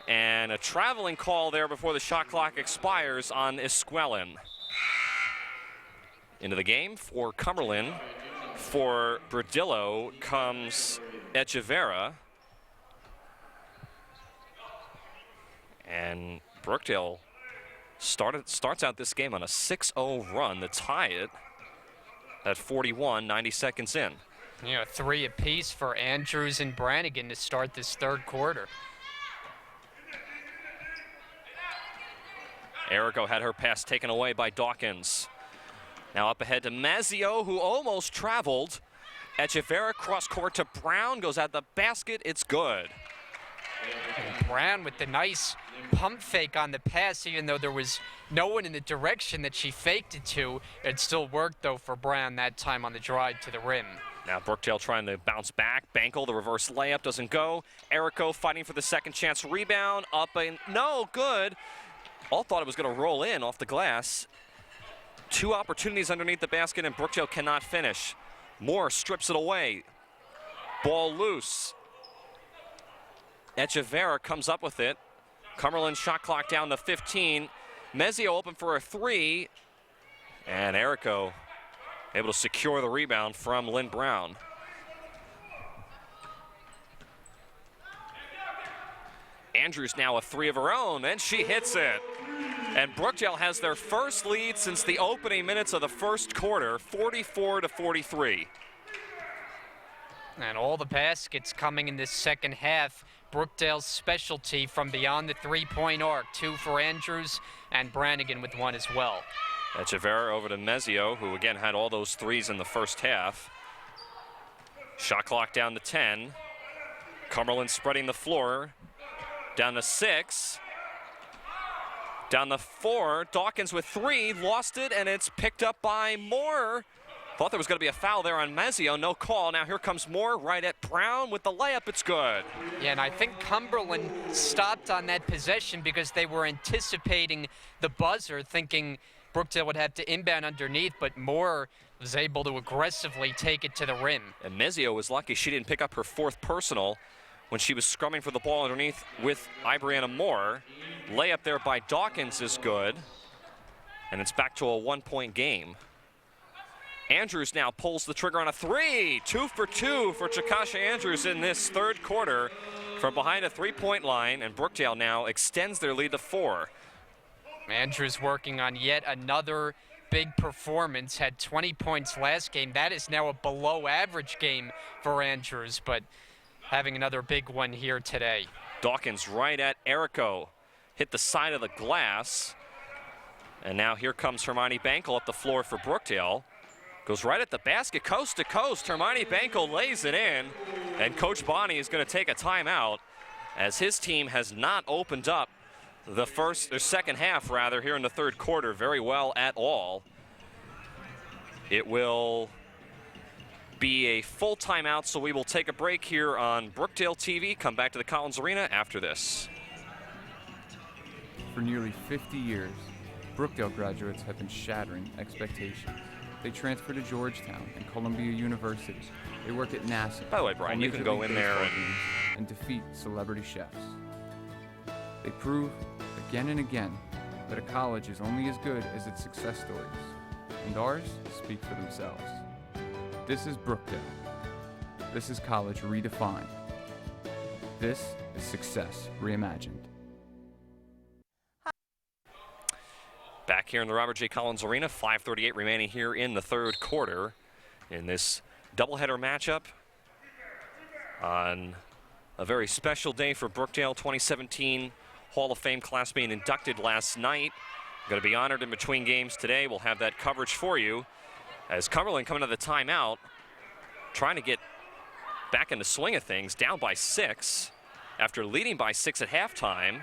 And a traveling call there before the shot clock expires on Esquelin. Into the game for Cumberland. For Bradillo comes Echeverra. And Brookdale starts out this game on a 6-0 run to tie it at 41, 90 seconds in. You know, 3 apiece for Andrews and Brannigan to start this third quarter. Erico had her pass taken away by Dawkins. Now up ahead to Mazzio, who almost traveled. Echeverra cross court to Brown, goes at the basket, it's good. And Brown with the nice pump fake on the pass, even though there was no one in the direction that she faked it to. It still worked, though, for Brown that time on the drive to the rim. Now Brookdale trying to bounce back. Bankel, the reverse layup doesn't go. Erico fighting for the second chance rebound. Up and no good. All thought it was going to roll in off the glass. Two opportunities underneath the basket, and Brookdale cannot finish. Moore strips it away. Ball loose. Echeverra comes up with it. Cumberland shot clock down to 15. Mezio open for a three. And Erico able to secure the rebound from Lynn Brown. Andrews now a three of her own, and she hits it. And Brookdale has their first lead since the opening minutes of the first quarter, 44-43. And all the baskets coming in this second half. Brookdale's specialty from beyond the three-point arc. 2 for Andrews, and Brannigan with 1 as well. Echeverra over to Mezio, who again had all those threes in the first half. Shot clock down to 10. Cumberland spreading the floor. Down to 6. Down to 4. Dawkins with 3. Lost it, and it's picked up by Moore. Thought there was going to be a foul there on Mezio. No call. Now here comes Moore right at Brown with the layup. It's good. Yeah, and I think Cumberland stopped on that possession because they were anticipating the buzzer, thinking Brookdale would have to inbound underneath, but Moore was able to aggressively take it to the rim. And Mezio was lucky she didn't pick up her 4th personal when she was scrumming for the ball underneath with Ibrianna Moore. Layup there by Dawkins is good. And it's back to a 1-point game. Andrews now pulls the trigger on a 3. 2 for 2 for Chakasha Andrews in this third quarter from behind a 3-point line. And Brookdale now extends their lead to 4. Andrews working on yet another big performance. Had 20 points last game. That is now a below average game for Andrews, but having another big one here today. Dawkins right at Erico. Hit the side of the glass. And now here comes Hermione Bankel up the floor for Brookdale. Goes right at the basket, coast to coast. Hermione Bankel lays it in. And Coach Bonney is going to take a timeout as his team has not opened up the second half rather here in the third quarter very well at all. It will be a full timeout, so we will take a break here on Brookdale TV. Come back to the Collins Arena after this. For nearly 50 years, Brookdale graduates have been shattering expectations. They transfer to Georgetown and Columbia University. They work at NASA. By the way, Brian, you can go in there and defeat celebrity chefs. They prove again and again that a college is only as good as its success stories, and ours speak for themselves. This is Brookdale. This is college redefined. This is success reimagined. Back here in the Robert J. Collins Arena, 5:38 remaining here in the third quarter in this doubleheader matchup on a very special day for Brookdale. 2017 Hall of Fame class being inducted last night. Going to be honored in between games today. We'll have that coverage for you as Cumberland coming to the timeout, trying to get back in the swing of things, down by 6 after leading by 6 at halftime.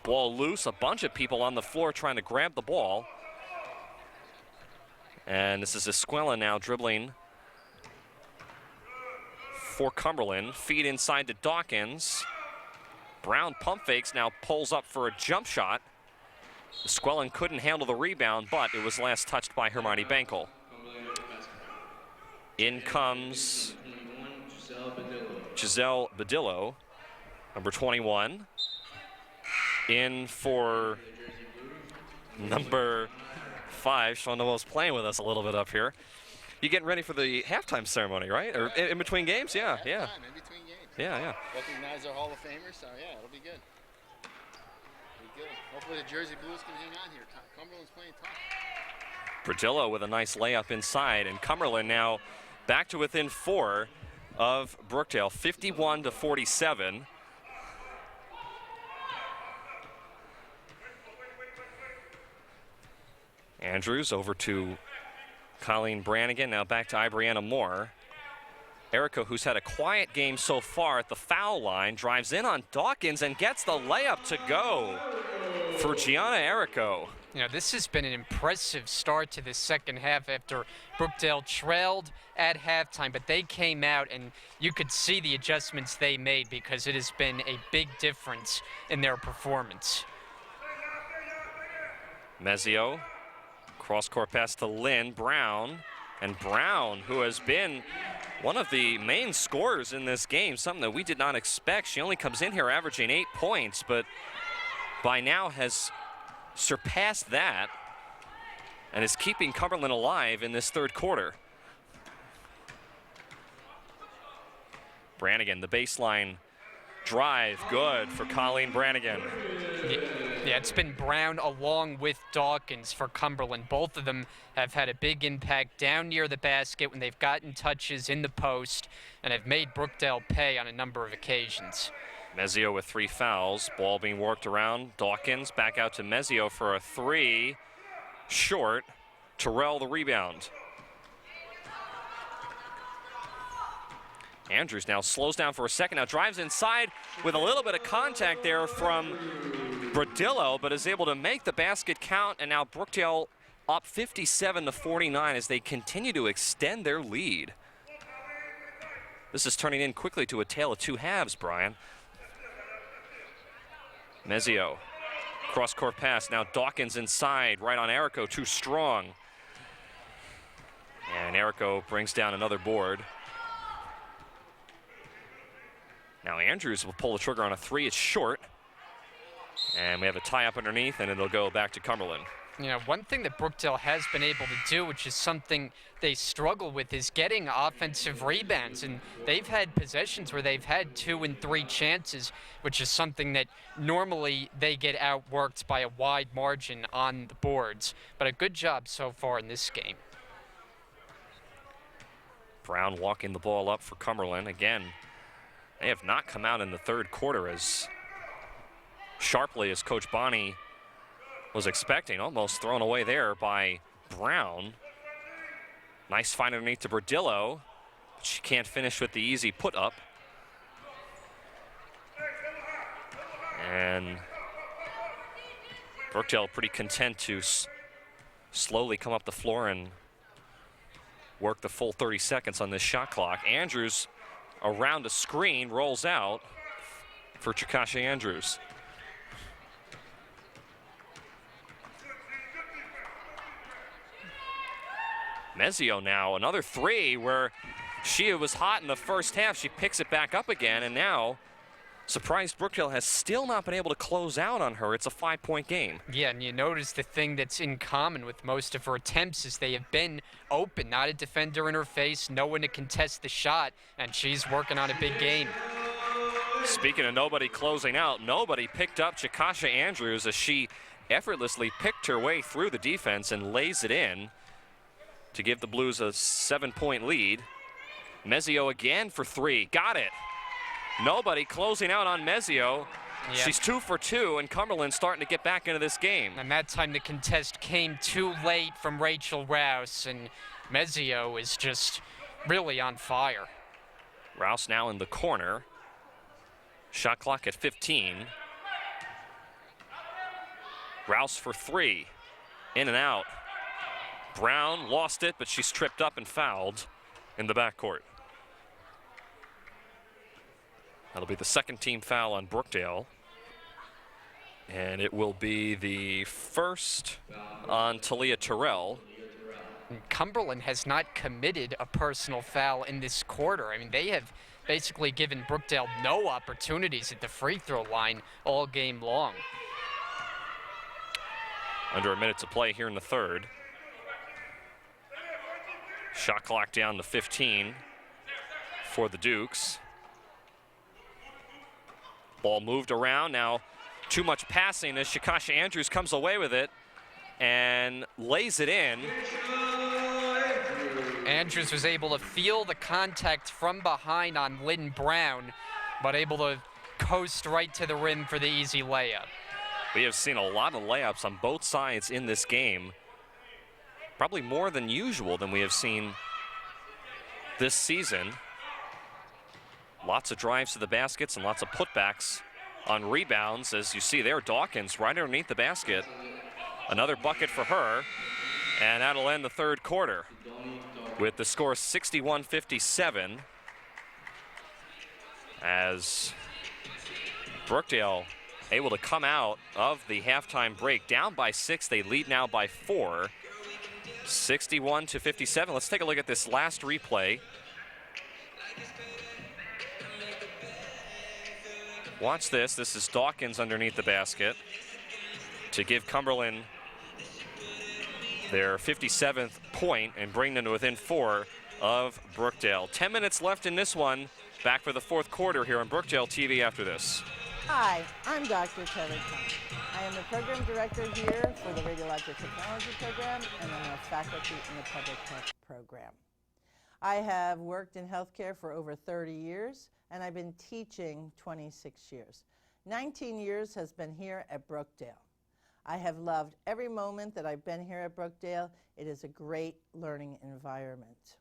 Ball loose, a bunch of people on the floor trying to grab the ball. And this is Escuela now dribbling for Cumberland. Feed inside to Dawkins. Brown pump fakes, now pulls up for a jump shot. Escuela couldn't handle the rebound, but it was last touched by Hermione Bankel. In comes Giselle Badillo, number 21. In for number 5, Sean Noel's playing with us a little bit up here. You getting ready for the halftime ceremony, right? Or in between games? Yeah, yeah. In between games. Yeah. Recognize our Hall of Famers, so yeah, it'll be good. Be good. Hopefully the Jersey Blues can hang on here. Cumberland's playing tough. Bradillo with a nice layup inside, and Cumberland now back to within 4 of Brookdale, 51-47. Andrews over to Colleen Brannigan, now back to Ibrianna Moore. Erica, who's had a quiet game so far at the foul line, drives in on Dawkins and gets the layup to go for Gianna Erico. You know, this has been an impressive start to the second half after Brookdale trailed at halftime, but they came out and you could see the adjustments they made because it has been a big difference in their performance. Mezio, cross-court pass to Lynn Brown, and Brown, who has been one of the main scorers in this game, something that we did not expect. She only comes in here averaging 8 points, but by now has surpassed that and is keeping Cumberland alive in this third quarter. Brannigan, the baseline drive, good for Colleen Brannigan. Yeah, it's been Brown along with Dawkins for Cumberland. Both of them have had a big impact down near the basket when they've gotten touches in the post and have made Brookdale pay on a number of occasions. Mezio with 3 fouls, ball being worked around. Dawkins back out to Mezio for a 3, short. Terrell the rebound. Andrews now slows down for a second, now drives inside with a little bit of contact there from Brodillo, but is able to make the basket count, and now Brookdale up 57-49 as they continue to extend their lead. This is turning in quickly to a tale of 2 halves, Brian. Mezio, cross-court pass, now Dawkins inside, right on Erico, too strong. And Erico brings down another board. Now Andrews will pull the trigger on a 3, it's short. And we have a tie up underneath, and it'll go back to Cumberland. You know, one thing that Brookdale has been able to do, which is something they struggle with, is getting offensive rebounds. And they've had possessions where they've had 2 and 3 chances, which is something that normally they get outworked by a wide margin on the boards. But a good job so far in this game. Brown walking the ball up for Cumberland. Again, they have not come out in the third quarter as sharply as Coach Bonney was expecting. Almost thrown away there by Brown. Nice find underneath to Brodillo. She can't finish with the easy put up. And Brookdale pretty content to slowly come up the floor and work the full 30 seconds on this shot clock. Andrews around a screen, rolls out for Chikasha Andrews. Mezio now, another 3 where she was hot in the first half. She picks it back up again, and now, surprised Brookdale has still not been able to close out on her. It's a 5-point game. Yeah, and you notice the thing that's in common with most of her attempts is they have been open, not a defender in her face, no one to contest the shot, and she's working on a big game. Speaking of nobody closing out, nobody picked up Chikasha Andrews as she effortlessly picked her way through the defense and lays it in to give the Blues a 7-point lead. Mezio again for 3, got it. Nobody closing out on Mezio. Yep. She's 2 for 2, and Cumberland's starting to get back into this game. And that time the contest came too late from Rachel Rouse, and Mezio is just really on fire. Rouse now in the corner. Shot clock at 15. Rouse for 3, in and out. Brown lost it, but she's tripped up and fouled in the backcourt. That'll be the second team foul on Brookdale. And it will be the first on Talia Terrell. And Cumberland has not committed a personal foul in this quarter. I mean, they have basically given Brookdale no opportunities at the free throw line all game long. Under a minute to play here in the third. Shot clock down to 15 for the Dukes. Ball moved around, now too much passing as Chikasha Andrews comes away with it and lays it in. Andrews was able to feel the contact from behind on Lynn Brown, but able to coast right to the rim for the easy layup. We have seen a lot of layups on both sides in this game. Probably more than usual than we have seen this season. Lots of drives to the baskets and lots of putbacks on rebounds. As you see there, Dawkins right underneath the basket. Another bucket for her, and that'll end the third quarter with the score 61-57 as Brookdale able to come out of the halftime break down by 6. They lead now by 4, 61-57. Let's take a look at this last replay. Watch this. This is Dawkins underneath the basket to give Cumberland their 57th point and bring them to within 4 of Brookdale. 10 minutes left in this one. Back for the fourth quarter here on Brookdale TV after this. Hi, I'm Dr. Kelly Khan. I am the program director here for the Radiologic Technology program, and I'm a faculty in the Public Health program. I have worked in healthcare for over 30 years, and I've been teaching 26 years. 19 years has been here at Brookdale. I have loved every moment that I've been here at Brookdale. It is a great learning environment.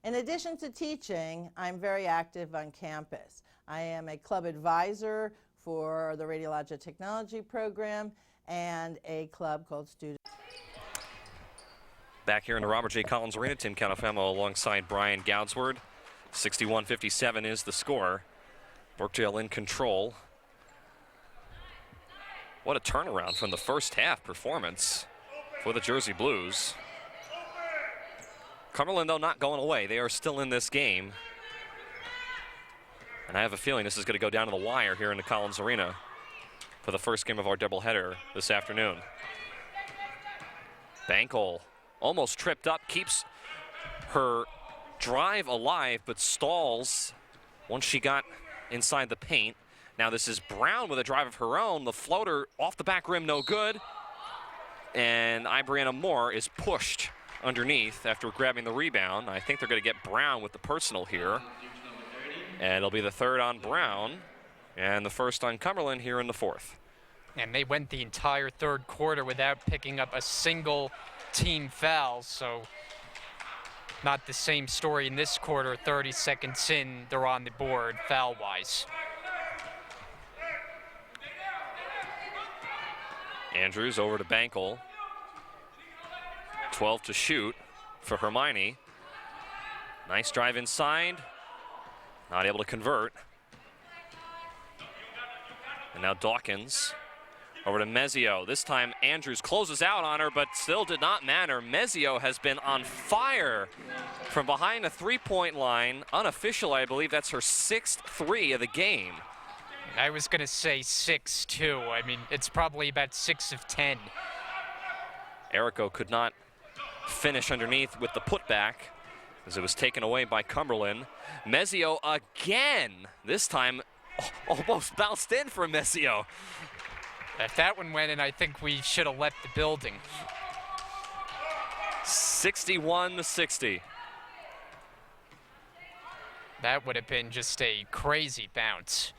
In addition to teaching, I'm very active on campus. I am a club advisor for the Radiologic Technology program and a club called Student. Back here in the Robert J. Collins Arena, Tim Calafemo alongside Brian Goudsward. 61-57 is the score. Brookdale in control. What a turnaround from the first half performance for the Jersey Blues. Cumberland, though, not going away. They are still in this game. And I have a feeling this is going to go down to the wire here in the Collins Arena for the first game of our doubleheader this afternoon. Bankel almost tripped up, keeps her drive alive, but stalls once she got inside the paint. Now this is Brown with a drive of her own. The floater off the back rim, no good. And Brianna Moore is pushed underneath after grabbing the rebound. I think they're going to get Brown with the personal here. And it'll be the third on Brown and the first on Cumberland here in the fourth. And they went the entire third quarter without picking up a single team foul, so not the same story in this quarter. 30 seconds in, they're on the board foul-wise. Andrews over to Bankel. 12 to shoot for Hermione. Nice drive inside. Not able to convert. And now Dawkins over to Mezio. This time Andrews closes out on her, but still did not matter. Mezio has been on fire from behind the three-point line. Unofficial, I believe that's her 6th three of the game. I was going to say 6-2. I mean, it's probably about 6 of 10. Errico could not finish underneath with the putback as it was taken away by Cumberland. Mezio again. This time almost bounced in for Mezio. If that one went in, I think we should have left the building. 61-60. That would have been just a crazy bounce.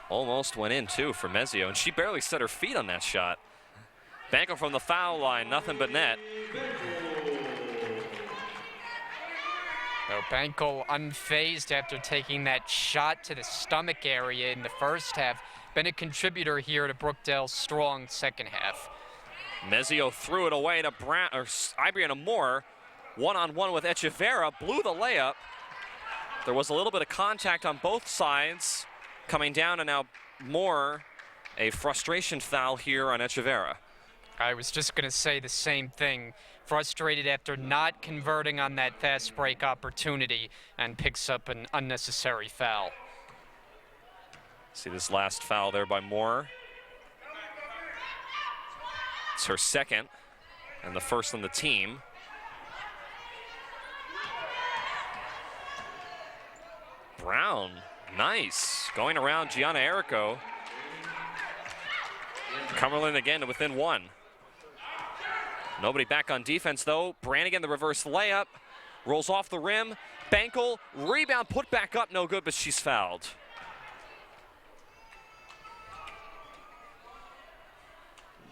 Almost went in, too, for Mezio, and she barely set her feet on that shot. Bankel from the foul line, nothing but net. So Bankel unfazed after taking that shot to the stomach area in the first half. Been a contributor here to Brookdale's strong second half. Mezio threw it away to Brianna Moore. One-on-one with Echeverra, blew the layup. There was a little bit of contact on both sides coming down, and now Moore, a frustration foul here on Echeverra. I was just going to say the same thing. Frustrated after not converting on that fast break opportunity and picks up an unnecessary foul. See this last foul there by Moore. It's her second and the first on the team. Brown, nice. Going around Gianna Errico. Cumberland again to within 1. Nobody back on defense, though. Brannigan, the reverse layup. Rolls off the rim. Bankel, rebound, put back up, no good, but she's fouled.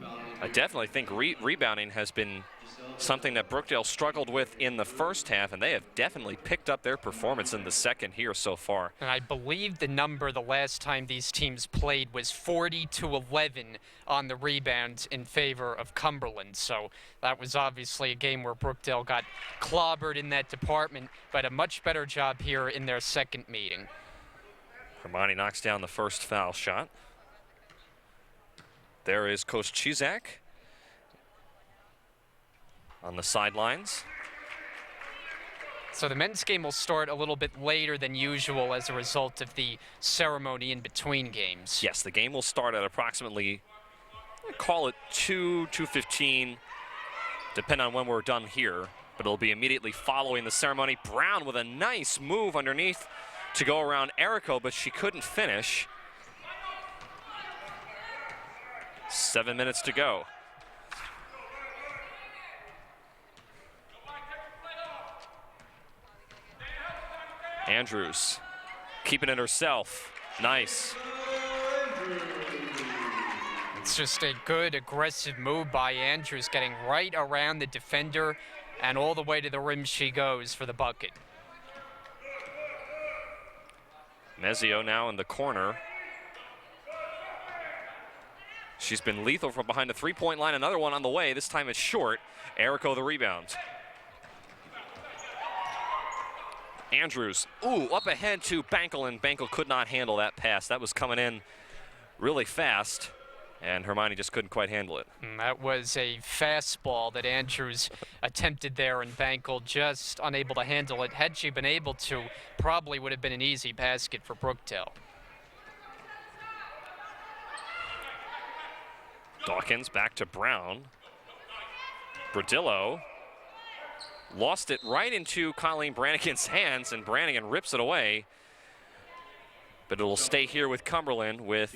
Foul I definitely think rebounding has been something that Brookdale struggled with in the first half, and they have definitely picked up their performance in the second here so far. And I believe the number the last time these teams played was 40-11 on the rebounds in favor of Cumberland. So that was obviously a game where Brookdale got clobbered in that department, but a much better job here in their second meeting. Hermione knocks down the first foul shot. There is Coach Chizak on the sidelines. So the men's game will start a little bit later than usual as a result of the ceremony in between games. Yes, the game will start at approximately, call it 2:15, depending on when we're done here. But it'll be immediately following the ceremony. Brown with a nice move underneath to go around Erico, but she couldn't finish. 7 minutes to go. Andrews keeping it herself. Nice. It's just a good aggressive move by Andrews, getting right around the defender, and all the way to the rim she goes for the bucket. Mezio now in the corner. She's been lethal from behind the three-point line. Another one on the way. This time it's short. Erico the rebound. Andrews, up ahead to Bankel, and Bankel could not handle that pass. That was coming in really fast, and Hermione just couldn't quite handle it. That was a fastball that Andrews attempted there, and Bankel just unable to handle it. Had she been able to, probably would have been an easy basket for Brookdale. Dawkins back to Brown. Brodillo lost it right into Colleen Brannigan's hands, and Brannigan rips it away. But it'll stay here with Cumberland with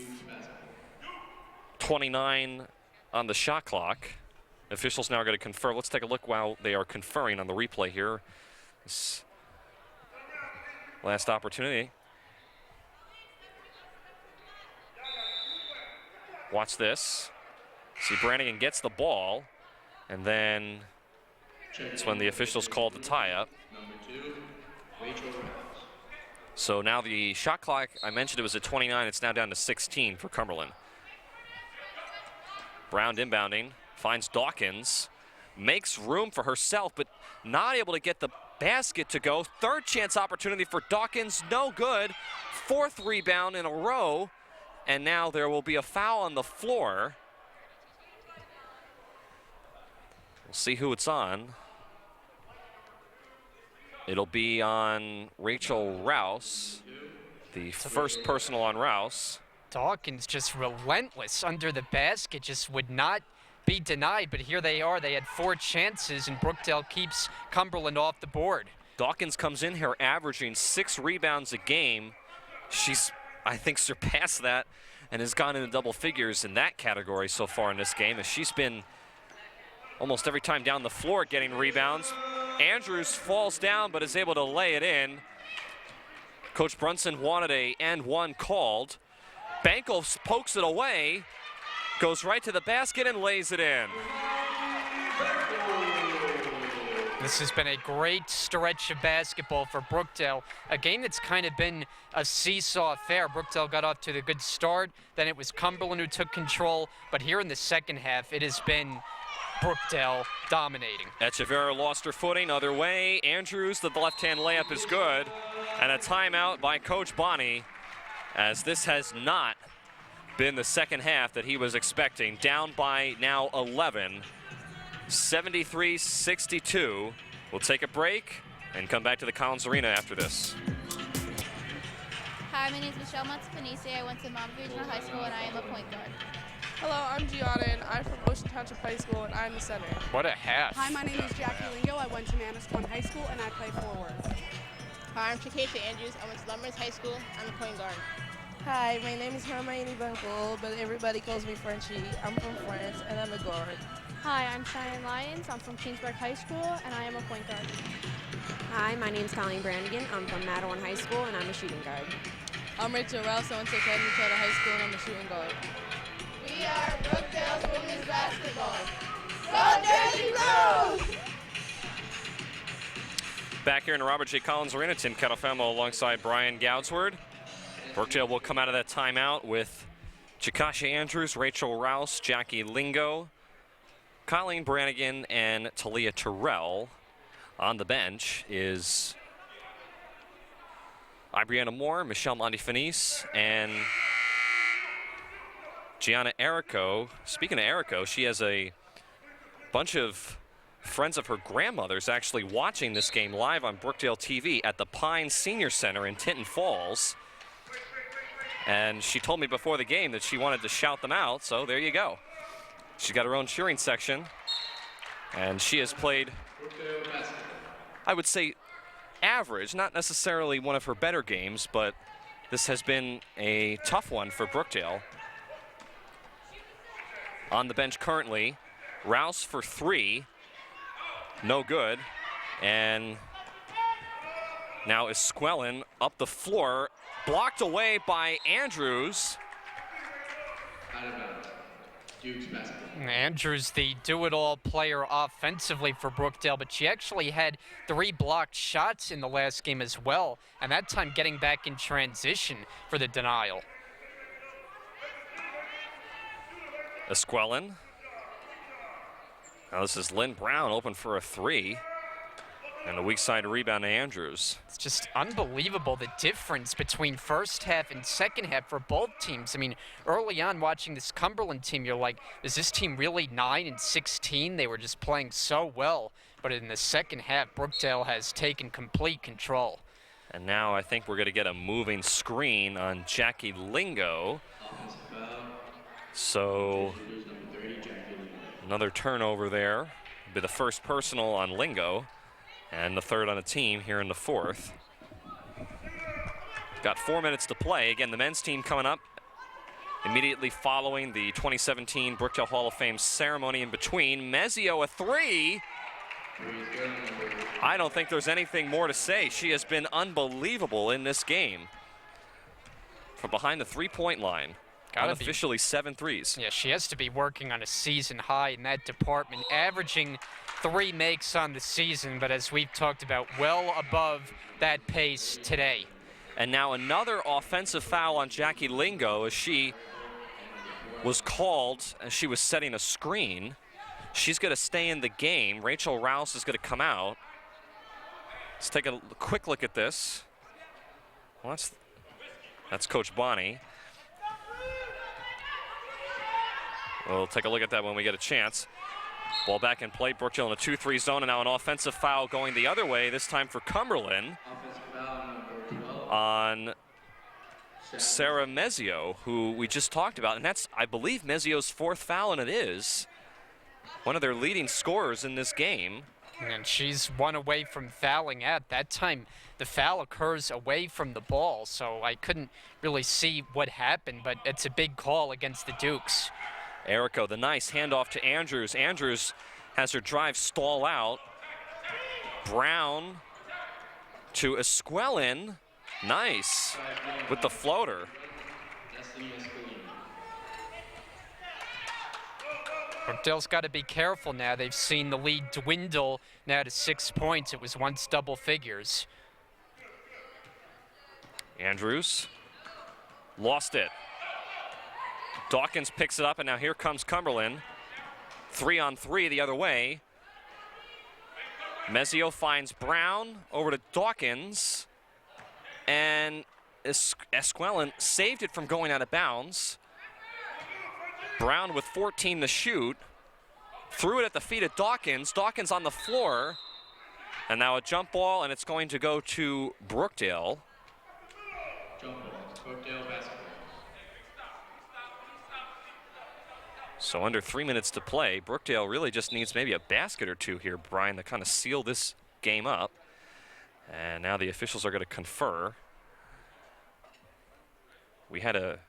29 on the shot clock. Officials now are going to confer. Let's take a look while they are conferring on the replay here. This last opportunity. Watch this. See, Brannigan gets the ball, and then it's when the officials called the tie-up. So now the shot clock, I mentioned it was at 29, it's now down to 16 for Cumberland. Brown inbounding, finds Dawkins, makes room for herself, but not able to get the basket to go. Third chance opportunity for Dawkins, no good. Fourth rebound in a row, and now there will be a foul on the floor. We'll see who it's on. It'll be on Rachel Rouse, the first personal on Rouse. Dawkins just relentless under the basket, just would not be denied, but here they are. They had 4 chances, and Brookdale keeps Cumberland off the board. Dawkins comes in here averaging 6 rebounds a game. She's, I think, surpassed that and has gone into double figures in that category so far in this game, as she's been almost every time down the floor getting rebounds. Andrews falls down but is able to lay it in. Coach Brunson wanted a and one called. Bankel pokes it away, goes right to the basket and lays it in. This has been a great stretch of basketball for Brookdale, a game that's kind of been a seesaw affair. Brookdale got off to the good start, then it was Cumberland who took control, but here in the second half, it has been Brookdale dominating. Echeverria lost her footing, other way. Andrews, the left-hand layup is good, and a timeout by Coach Bonney, as this has not been the second half that he was expecting. Down by now 11, 73-62. We'll take a break and come back to the Collins Arena after this. Hi, my name is Michelle Montepanisi. I went to Monmouth Regional High School, and I am a point guard. Hello, I'm Gianna, and I'm from Ocean Township High School, and I'm the center. What a half. Hi, my name is Jackie Lingo. I went to Manasquan High School, and I play forward. Hi, I'm Chakesha Andrews. I went to Lumber's High School. I'm a point guard. Hi, my name is Hermione Bunkel, but everybody calls me Frenchie. I'm from France, and I'm a guard. Hi, I'm Cheyenne Lyons. I'm from Keensburg High School, and I am a point guard. Hi, my name is Colleen Brannigan. I'm from Mattawan High School, and I'm a shooting guard. I'm Rachel Rouse. I went to Academy Charter High School, and I'm a shooting guard. We are Brookdale's women's basketball. Go Jersey Blues! Back here in the Robert J. Collins Arena, Tim Catalfamo alongside Brian Goudsward. Brookdale will come out of that timeout with Chikasha Andrews, Rachel Rouse, Jackie Lingo, Colleen Brannigan, and Talia Terrell. On the bench is Ibriana Moore, Michelle Montefinis, and Gianna Erico. Speaking of Erico, she has a bunch of friends of her grandmother's actually watching this game live on Brookdale TV at the Pine Senior Center in Tinton Falls. And she told me before the game that she wanted to shout them out, so there you go. She's got her own cheering section, and she has played, I would say, average, not necessarily one of her better games, but this has been a tough one for Brookdale. On the bench currently, Rouse for 3, no good, and now Esquelin up the floor, blocked away by Andrews. Andrews, the do-it-all player offensively for Brookdale, but she actually had 3 blocked shots in the last game as well, and that time getting back in transition for the denial. Esquelin. Now this is Lynn Brown open for a 3. And the weak side rebound to Andrews. It's just unbelievable the difference between first half and second half for both teams. I mean, early on watching this Cumberland team, you're like, is this team really 9-16? They were just playing so well. But in the second half, Brookdale has taken complete control. And now I think we're going to get a moving screen on Jackie Lingo. So another turnover there. It'll be the first personal on Lingo. And the third on the team here in the fourth. Got 4 minutes to play. Again, the men's team coming up immediately following the 2017 Brookdale Hall of Fame ceremony in between. Mezio a 3. I don't think there's anything more to say. She has been unbelievable in this game. From behind the three-point line. Unofficially 7 threes. Yeah, she has to be working on a season high in that department, averaging 3 makes on the season, but as we've talked about, well above that pace today. And now another offensive foul on Jackie Lingo as she was called as she was setting a screen. She's going to stay in the game. Rachel Rouse is going to come out. Let's take a quick look at this. Well, that's Coach Bonnie. We'll take a look at that when we get a chance. Ball back in play. Brookdale in a 2-3 zone, and now an offensive foul going the other way, this time for Cumberland on Sarah Mezio, who we just talked about. And that's, I believe, Mezio's 4th foul, and it is one of their leading scorers in this game. And she's 1 away from fouling out. That time, the foul occurs away from the ball, so I couldn't really see what happened, but it's a big call against the Dukes. Erico, the nice handoff to Andrews. Andrews has her drive stall out. Brown to Esquelin. Nice with the floater. Brookdale's got to be careful now. They've seen the lead dwindle now to 6 points. It was once double figures. Andrews lost it. Dawkins picks it up, and now here comes Cumberland. 3-on-3 the other way. Mezio finds Brown over to Dawkins, and Esquelin saved it from going out of bounds. Brown with 14 to shoot. Threw it at the feet of Dawkins. Dawkins on the floor. And now a jump ball, and it's going to go to Brookdale. Jump ball, Brookdale basketball. So under 3 minutes to play, Brookdale really just needs maybe a basket or two here, Brian, to kind of seal this game up. And now the officials are going to confer. We had a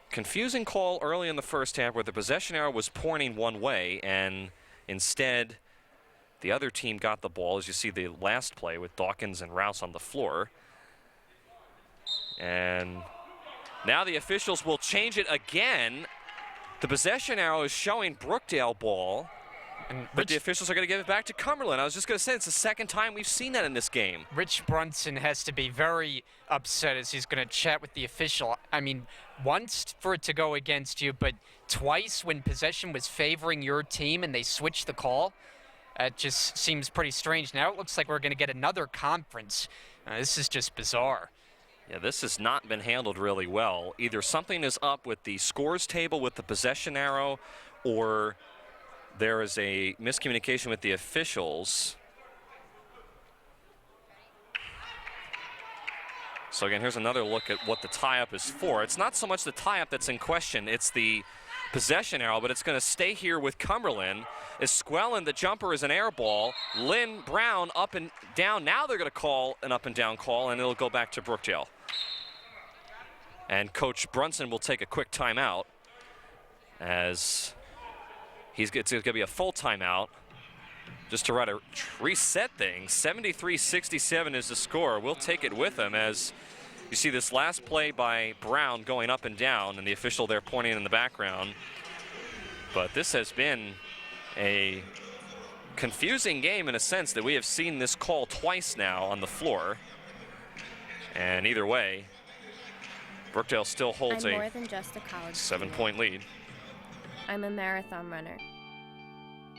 confusing call early in the first half where the possession arrow was pointing one way, and instead the other team got the ball, as you see the last play with Dawkins and Rouse on the floor. And Now the officials will change it again. The possession arrow is showing Brookdale ball, but the officials are going to give it back to Cumberland. I was just going to say, it's the second time we've seen that in this game. Rich Brunson has to be very upset as he's going to chat with the official. I mean, once for it to go against you, but twice when possession was favoring your team and they switched the call. It just seems pretty strange. Now it looks like we're going to get another conference. This is just bizarre. Yeah, this has not been handled really well. Either something is up with the scores table with the possession arrow, or there is a miscommunication with the officials. So again, here's another look at what the tie-up is for. It's not so much the tie-up that's in question, it's the possession arrow, but it's going to stay here with Cumberland. Esquelin, the jumper, is an air ball. Lynn Brown up and down. Now they're going to call an up and down call, and it'll go back to Brookdale. And Coach Brunson will take a quick timeout as it's going to be a full timeout just to try to reset things. 73-67 is the score. We'll take it with him as you see this last play by Brown going up and down, and the official there pointing in the background. But this has been a confusing game in a sense that we have seen this call twice now on the floor. And either way, Brookdale still holds I'm more than just a college 7-point lead. I'm a marathon runner,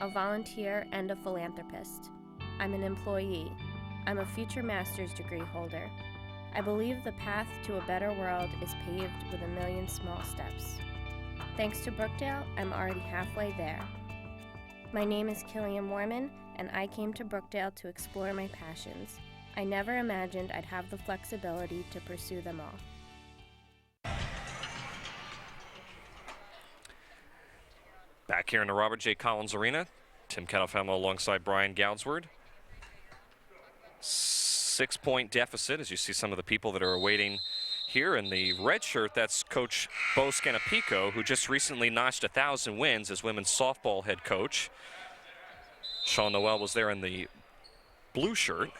a volunteer, and a philanthropist. I'm an employee. I'm a future master's degree holder. I believe the path to a better world is paved with a million small steps. Thanks to Brookdale, I'm already halfway there. My name is Killian Mormon, and I came to Brookdale to explore my passions. I never imagined I'd have the flexibility to pursue them all. Back here in the Robert J. Collins Arena, Tim Catalfamo alongside Brian Goudsward. 6-point deficit as you see some of the people that are awaiting here in the red shirt. That's Coach Bo Scanapico, who just recently notched 1,000 wins as women's softball head coach. Sean Noel was there in the blue shirt.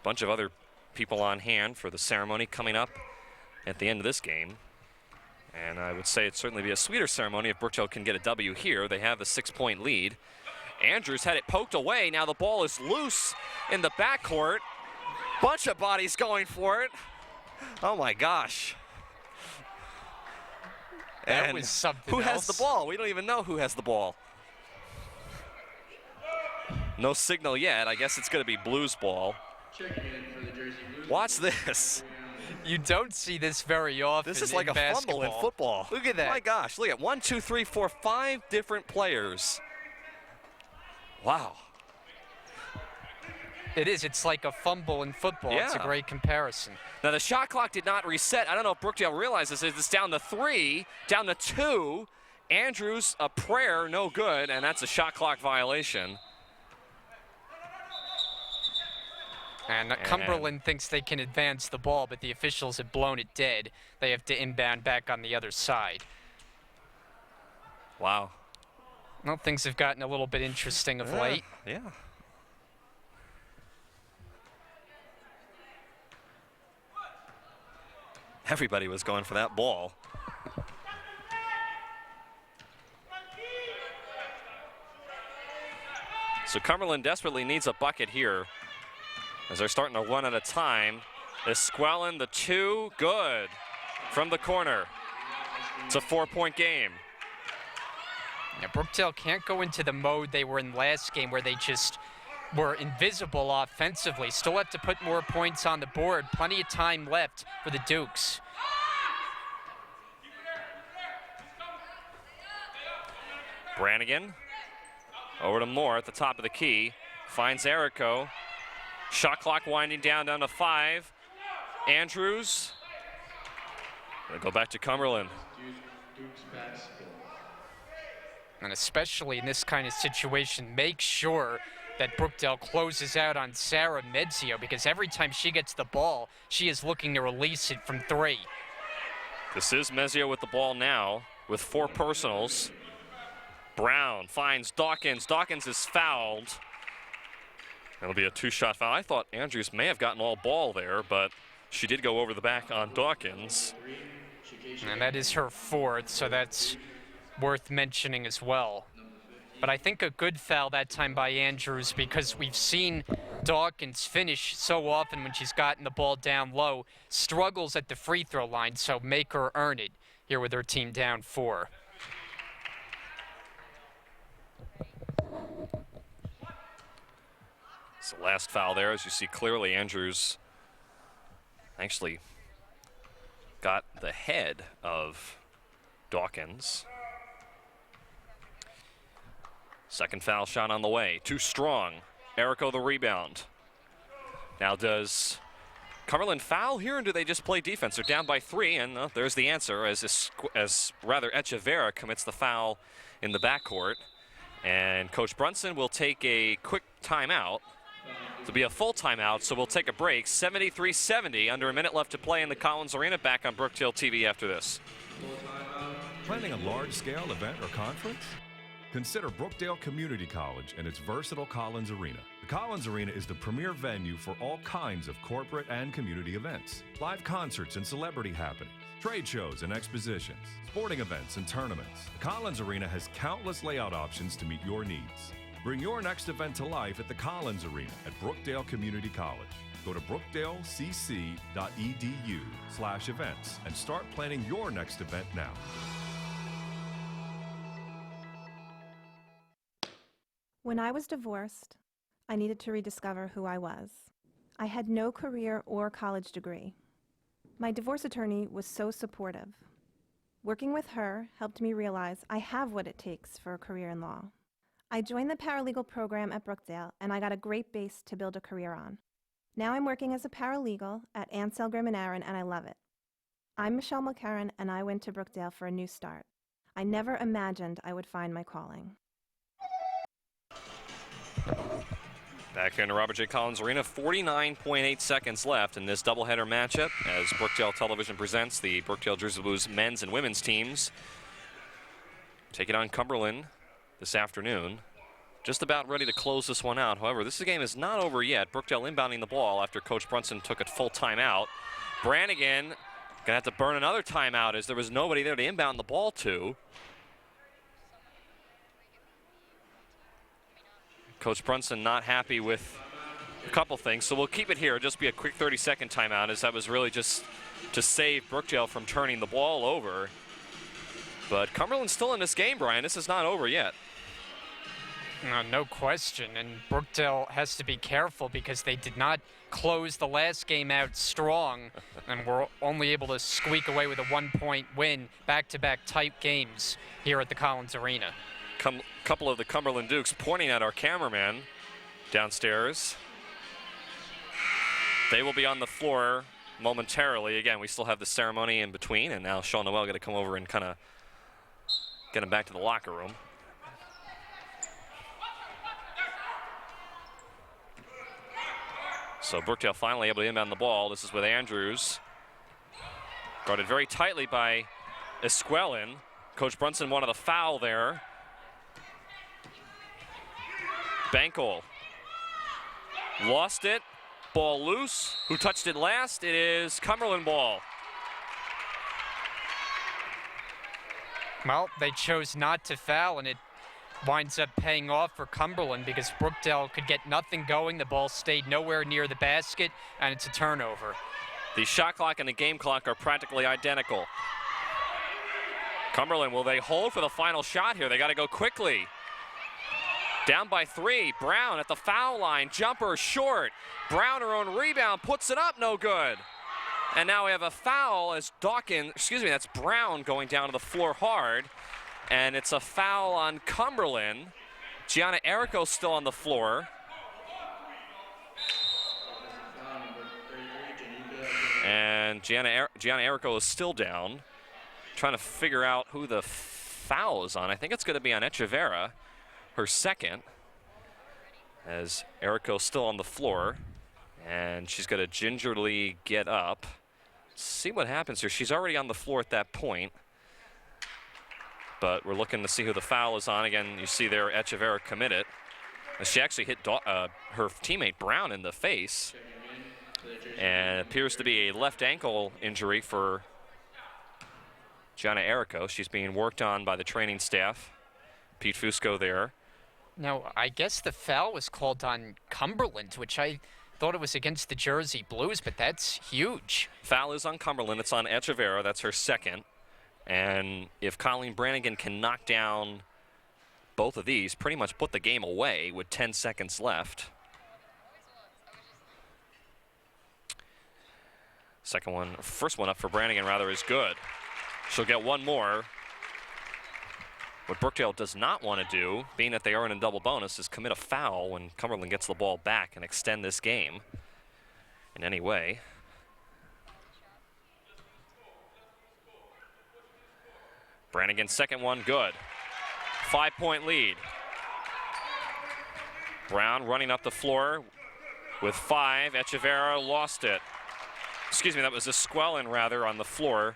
Bunch of other people on hand for the ceremony coming up at the end of this game. And I would say it'd certainly be a sweeter ceremony if Brookdale can get a W here. They have the 6-point lead. Andrews had it poked away. Now the ball is loose in the backcourt. Bunch of bodies going for it. Oh my gosh. That was something who else. has the ball? We don't even know who has the ball. No signal yet. I guess it's going to be Blues ball. Watch this. You don't see this very often. This is like in a basketball. fumble in football. Look at that. My gosh, look at 1, 2, 3, 4, 5 different players. Wow. It is. It's like a fumble in football. Yeah. It's a great comparison. Now the shot clock did not reset. I don't know if Brookdale realizes it's down to 3, down to 2. Andrews, a prayer, no good, and that's a shot clock violation. And Cumberland thinks they can advance the ball, but the officials have blown it dead. They have to inbound back on the other side. Wow. Well, things have gotten a little bit interesting of late. Yeah. Everybody was going for that ball. So Cumberland desperately needs a bucket here as they're starting to run at a time. Esquelin, the 2, good from the corner. It's a 4-point game. Yeah, Brookdale can't go into the mode they were in last game where they just were invisible offensively. Still have to put more points on the board. Plenty of time left for the Dukes. Brannigan over to Moore at the top of the key. Finds Erico. Shot clock winding down to 5. Andrews. Gonna go back to Cumberland. And especially in this kind of situation, make sure that Brookdale closes out on Sarah Medzio, because every time she gets the ball, she is looking to release it from 3. This is Medzio with the ball now with 4 personals. Brown finds Dawkins. Dawkins is fouled. It'll be a 2-shot foul. I thought Andrews may have gotten all ball there, but She did go over the back on Dawkins. And that is her fourth, so that's worth mentioning as well. But I think a good foul that time by Andrews, because we've seen Dawkins finish so often when she's gotten the ball down low, struggles at the free throw line, so make her earn it here with her team down 4. It's the last foul there. As you see clearly, Andrews actually got the head of Dawkins. Second foul shot on the way. Too strong. Errico the rebound. Now does Cumberland foul here, and do they just play defense? They're down by 3, and there's the answer as Echeverra commits the foul in the backcourt. And Coach Brunson will take a quick timeout. To be a full timeout, so we'll take a break. 73-70, under a minute left to play in the Collins Arena. Back on Brookdale TV after this. Planning a large-scale event or conference? Consider Brookdale Community College and its versatile Collins Arena. The Collins Arena is the premier venue for all kinds of corporate and community events. Live concerts and celebrity happenings, trade shows and expositions, sporting events and tournaments. The Collins Arena has countless layout options to meet your needs. Bring your next event to life at the Collins Arena at Brookdale Community College. Go to brookdalecc.edu/events and start planning your next event now. When I was divorced, I needed to rediscover who I was. I had no career or college degree. My divorce attorney was so supportive. Working with her helped me realize I have what it takes for a career in law. I joined the paralegal program at Brookdale, and I got a great base to build a career on. Now I'm working as a paralegal at Ansel, Grimm & Aaron, and I love it. I'm Michelle Mulcairn, and I went to Brookdale for a new start. I never imagined I would find my calling. Back here in the Robert J. Collins Arena, 49.8 seconds left in this doubleheader matchup as Brookdale Television presents the Brookdale Jersey Blues men's and women's teams. Take it on Cumberland this afternoon. Just about ready to close this one out. However, this game is not over yet. Brookdale inbounding the ball after Coach Brunson took a full timeout. Brannigan gonna have to burn another timeout as there was nobody there to inbound the ball to. Coach Brunson not happy with a couple things, so we'll keep it here. It'll just be a quick 30-second timeout, as that was really just to save Brookdale from turning the ball over. But Cumberland's still in this game, Brian. This is not over yet. No question, and Brookdale has to be careful because they did not close the last game out strong and were only able to squeak away with a 1-point win, back-to-back tight games here at the Collins Arena. Couple of the Cumberland Dukes pointing at our cameraman downstairs. They will be on the floor momentarily. Again, we still have the ceremony in between, and now Sean Noel got to come over and kind of get him back to the locker room. So Brookdale finally able to inbound the ball. This is with Andrews. Guarded very tightly by Esquelin. Coach Brunson wanted a foul there. Bankel lost it. Ball loose. Who touched it last? It is Cumberland ball. Well, they chose not to foul, and it winds up paying off for Cumberland because Brookdale could get nothing going. The ball stayed nowhere near the basket, and it's a turnover. The shot clock and the game clock are practically identical. Cumberland, will they hold for the final shot here? They got to go quickly. Down by 3, Brown at the foul line, jumper short. Brown, her own rebound, puts it up, no good. And now we have a foul as that's Brown going down to the floor hard. And it's a foul on Cumberland. Gianna Errico still on the floor. And Gianna Errico is still down. Trying to figure out who the foul is on. I think it's going to be on Echeverra, her second, as Errico's still on the floor, and she's going to gingerly get up. Let's see what happens here. She's already on the floor at that point, but we're looking to see who the foul is on. Again, you see there Echeverra commit it. She actually hit her teammate Brown in the face. And it appears to be a left ankle injury for Gianna Errico. She's being worked on by the training staff. Pete Fusco there. Now, I guess the foul was called on Cumberland, which I thought it was against the Jersey Blues, but that's huge. Foul is on Cumberland. It's on Echeverra. That's her second. And if Colleen Brannigan can knock down both of these, pretty much put the game away with 10 seconds left. First one up for Brannigan rather is good. She'll get one more. What Brookdale does not want to do, being that they are in a double bonus, is commit a foul when Cumberland gets the ball back and extend this game in any way. Brannigan's second one, good. 5-point lead. Brown running up the floor with 5. Echeverra lost it. Excuse me, that was Esquelin rather on the floor.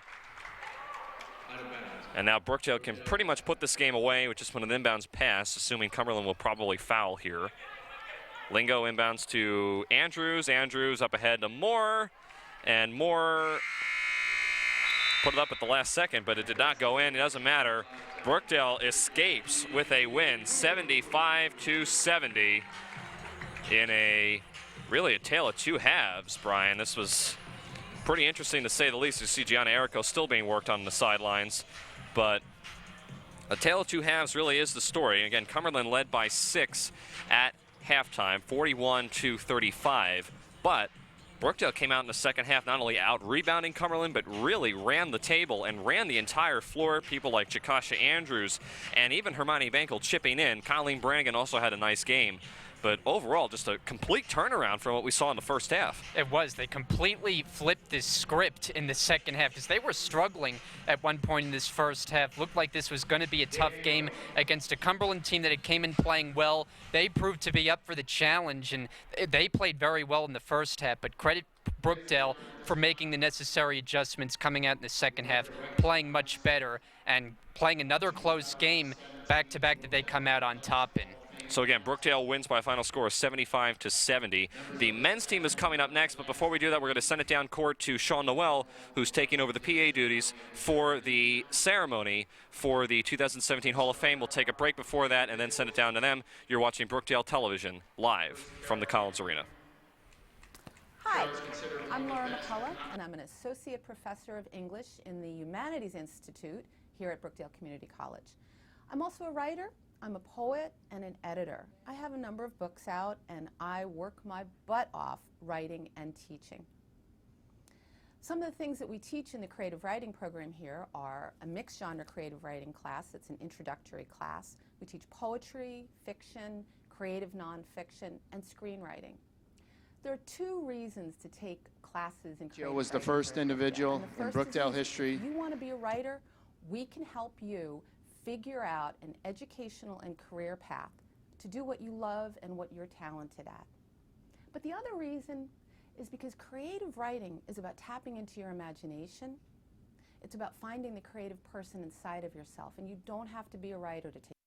And now Brookdale can pretty much put this game away with just an inbounds pass, assuming Cumberland will probably foul here. Lingo inbounds to Andrews. Andrews up ahead to Moore. And Moore put it up at the last second, but it did not go in. It doesn't matter. Brookdale escapes with a win, 75-70 in really a tale of two halves, Brian. This was pretty interesting to say the least. You see Gianna Errico still being worked on the sidelines. But a tale of two halves really is the story. Again, Cumberland led by 6 at halftime, 41-35. But Brookdale came out in the second half, not only out-rebounding Cumberland, but really ran the table and ran the entire floor. People like Jakasha Andrews and even Hermione Bankel chipping in. Colleen Brannigan also had a nice game. But overall, just a complete turnaround from what we saw in the first half. It was. They completely flipped this script in the second half because they were struggling at one point in this first half. Looked like this was going to be a tough game against a Cumberland team that had came in playing well. They proved to be up for the challenge, and they played very well in the first half. But credit Brookdale for making the necessary adjustments coming out in the second half, playing much better, and playing another close game back-to-back that they come out on top in. So again, Brookdale wins by a final score of 75-70. The men's team is coming up next, but before we do that, we're going to send it down court to Sean Noel, who's taking over the PA duties for the ceremony for the 2017 Hall of Fame. We'll take a break before that and then send it down to them. You're watching Brookdale Television live from the Collins Arena. Hi, I'm Laura McCullough, and I'm an Associate Professor of English in the Humanities Institute here at Brookdale Community College. I'm also a writer. I'm a poet and an editor. I have a number of books out, and I work my butt off writing and teaching. Some of the things that we teach in the creative writing program here are a mixed genre creative writing class. It's an introductory class. We teach poetry, fiction, creative nonfiction, and screenwriting. There are 2 reasons to take classes in creative writing. Joe was the first individual in Brookdale history. If you want to be a writer, we can help you figure out an educational and career path to do what you love and what you're talented at. But the other reason is because creative writing is about tapping into your imagination. It's about finding the creative person inside of yourself, and you don't have to be a writer to take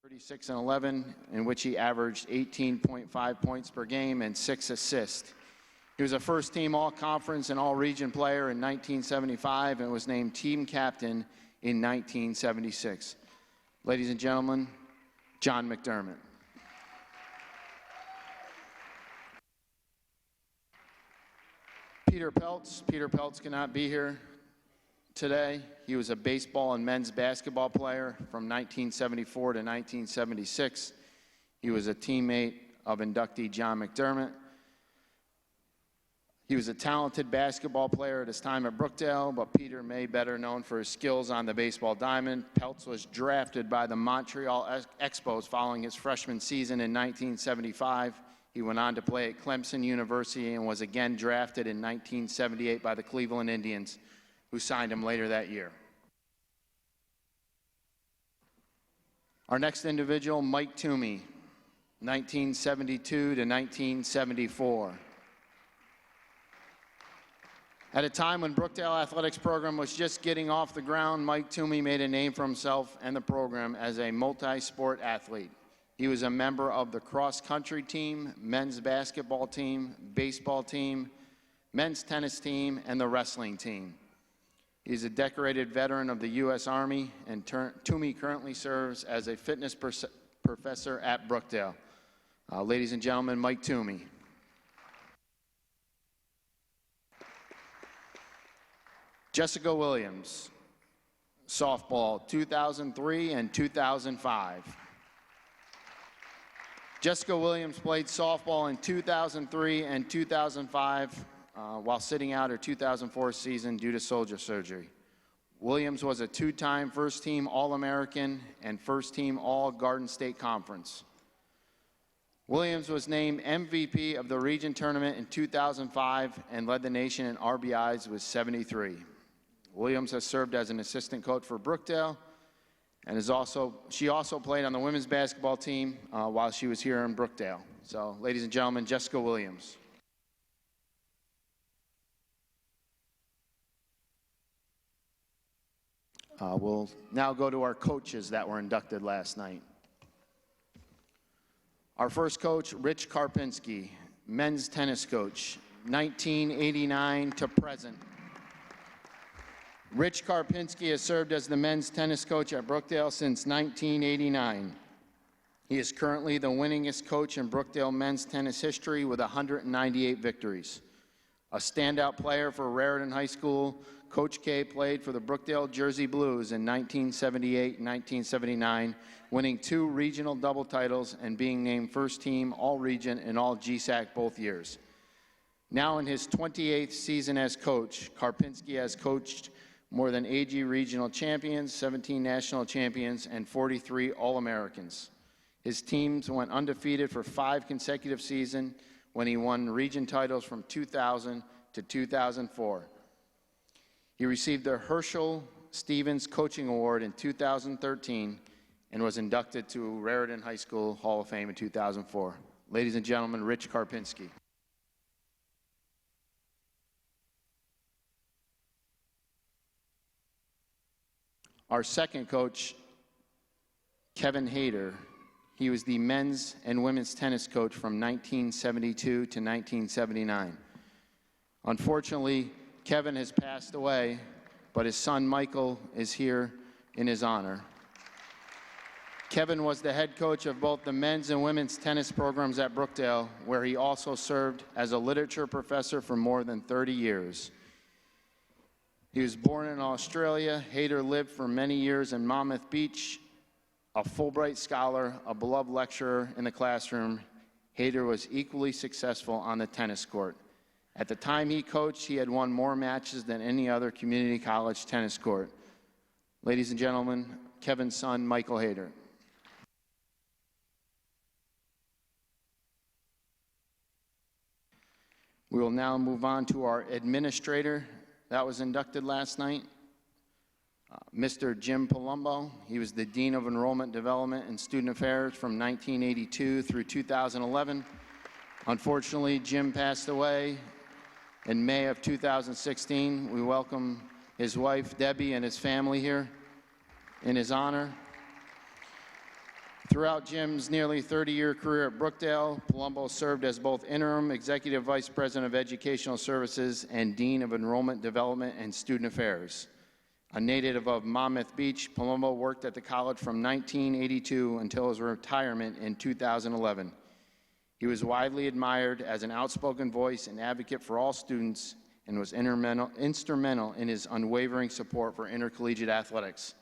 36 and 11, in which he averaged 18.5 points per game and 6 assists. He was a first-team all-conference and all-region player in 1975 and was named team captain in 1976. Ladies and gentlemen, John McDermott. Peter Peltz. Peter Peltz cannot be here today. He was a baseball and men's basketball player from 1974 to 1976. He was a teammate of inductee John McDermott. He was a talented basketball player at his time at Brookdale, but Peter may be better known for his skills on the baseball diamond. Peltz was drafted by the Montreal Expos following his freshman season in 1975. He went on to play at Clemson University and was again drafted in 1978 by the Cleveland Indians, who signed him later that year. Our next individual, Mike Toomey, 1972 to 1974. At a time when Brookdale Athletics program was just getting off the ground, Mike Toomey made a name for himself and the program as a multi-sport athlete. He was a member of the cross-country team, men's basketball team, baseball team, men's tennis team, and the wrestling team. He's a decorated veteran of the U.S. Army, and Toomey currently serves as a fitness professor at Brookdale. Ladies and gentlemen, Mike Toomey. Jessica Williams, softball 2003 and 2005. Jessica Williams played softball in 2003 and 2005 while sitting out her 2004 season due to shoulder surgery. Williams was a two-time first-team All-American and first-team All-Garden State Conference. Williams was named MVP of the region tournament in 2005 and led the nation in RBIs with 73. Williams has served as an assistant coach for Brookdale, and she also played on the women's basketball team while she was here in Brookdale. So, ladies and gentlemen, Jessica Williams. We'll now go to our coaches that were inducted last night. Our first coach, Rich Karpinski, men's tennis coach, 1989 to present. Rich Karpinski has served as the men's tennis coach at Brookdale since 1989. He is currently the winningest coach in Brookdale men's tennis history with 198 victories. A standout player for Raritan High School, Coach K played for the Brookdale Jersey Blues in 1978 and 1979, winning 2 regional double titles and being named first team All-Region and All-GSAC both years. Now in his 28th season as coach, Karpinski has coached more than 80 regional champions, 17 national champions, and 43 All-Americans. His teams went undefeated for 5 consecutive seasons when he won region titles from 2000 to 2004. He received the Herschel Stevens Coaching Award in 2013 and was inducted to Raritan High School Hall of Fame in 2004. Ladies and gentlemen, Rich Karpinski. Our second coach, Kevin Hayter. He was the men's and women's tennis coach from 1972 to 1979. Unfortunately, Kevin has passed away, but his son Michael is here in his honor. Kevin was the head coach of both the men's and women's tennis programs at Brookdale, where he also served as a literature professor for more than 30 years. He was born in Australia. Hayter lived for many years in Monmouth Beach. A Fulbright scholar, a beloved lecturer in the classroom, Hayter was equally successful on the tennis court. At the time he coached, he had won more matches than any other community college tennis court. Ladies and gentlemen, Kevin's son, Michael Hayter. We will now move on to our administrator that was inducted last night, Mr. Jim Palumbo. He was the Dean of Enrollment Development and Student Affairs from 1982 through 2011. Unfortunately, Jim passed away in May of 2016. We welcome his wife, Debbie, and his family here in his honor. Throughout Jim's nearly 30-year career at Brookdale, Palumbo served as both interim Executive Vice President of Educational Services and Dean of Enrollment Development and Student Affairs. A native of Monmouth Beach, Palumbo worked at the college from 1982 until his retirement in 2011. He was widely admired as an outspoken voice and advocate for all students and was instrumental in his unwavering support for intercollegiate athletics.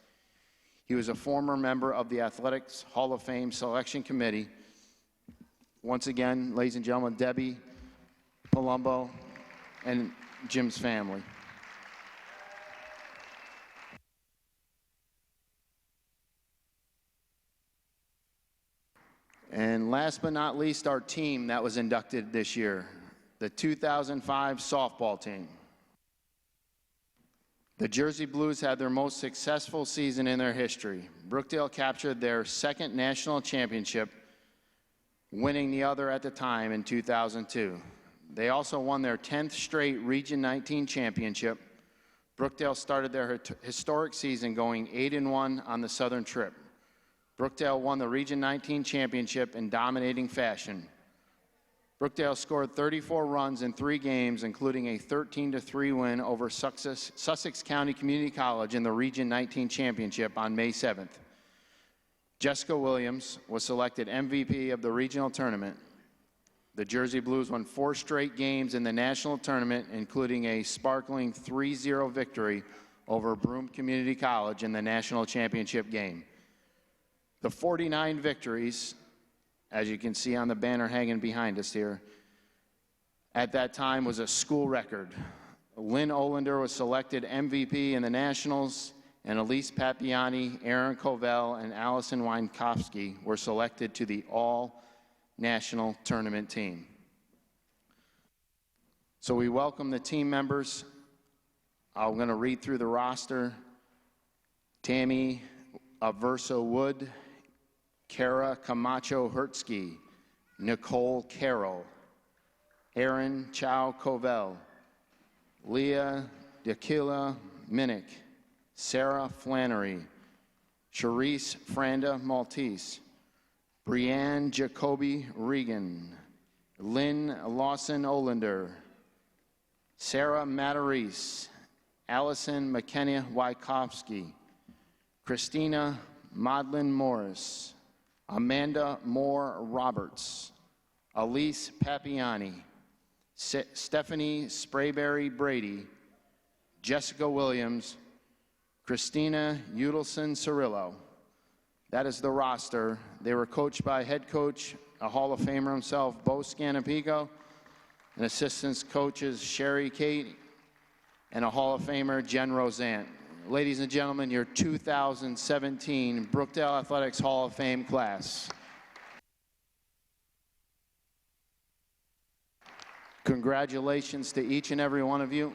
He was a former member of the Athletics Hall of Fame Selection Committee. Once again, ladies and gentlemen, Debbie, Palumbo, and Jim's family. And last but not least, our team that was inducted this year, the 2005 softball team. The Jersey Blues had their most successful season in their history. Brookdale captured their second national championship, winning the other at the time in 2002. They also won their 10th straight Region 19 championship. Brookdale started their historic season going 8-1 on the Southern Trip. Brookdale won the Region 19 championship in dominating fashion. Brookdale scored 34 runs in 3 games, including a 13-3 win over Sussex County Community College in the Region 19 championship on May 7th. Jessica Williams was selected MVP of the regional tournament. The Jersey Blues won 4 straight games in the national tournament, including a sparkling 3-0 victory over Broome Community College in the national championship game. The 49 victories, as you can see on the banner hanging behind us here, at that time was a school record. Lynn Olander was selected MVP in the Nationals, and Elise Papiani, Aaron Covell, and Allison Wienkowski were selected to the all-national tournament team. So we welcome the team members. I'm going to read through the roster. Tammy Averso Wood, Kara Camacho Hertzky, Nicole Carroll, Aaron Chow Covell, Leah Dakila Minnick, Sarah Flannery, Charisse Franda Maltese, Brianne Jacoby Regan, Lynn Lawson Olander, Sarah Matarese, Allison McKenna Wykowski, Christina Maudlin Morris, Amanda Moore Roberts, Elise Papiani, Stephanie Sprayberry Brady, Jessica Williams, Christina Udelson Cirillo. That is the roster. They were coached by head coach, a Hall of Famer himself, Bo Scanapico, and assistant coaches Sherry Kate, and a Hall of Famer, Jen Rosant. Ladies and gentlemen, your 2017 Brookdale Athletics Hall of Fame class. Congratulations to each and every one of you.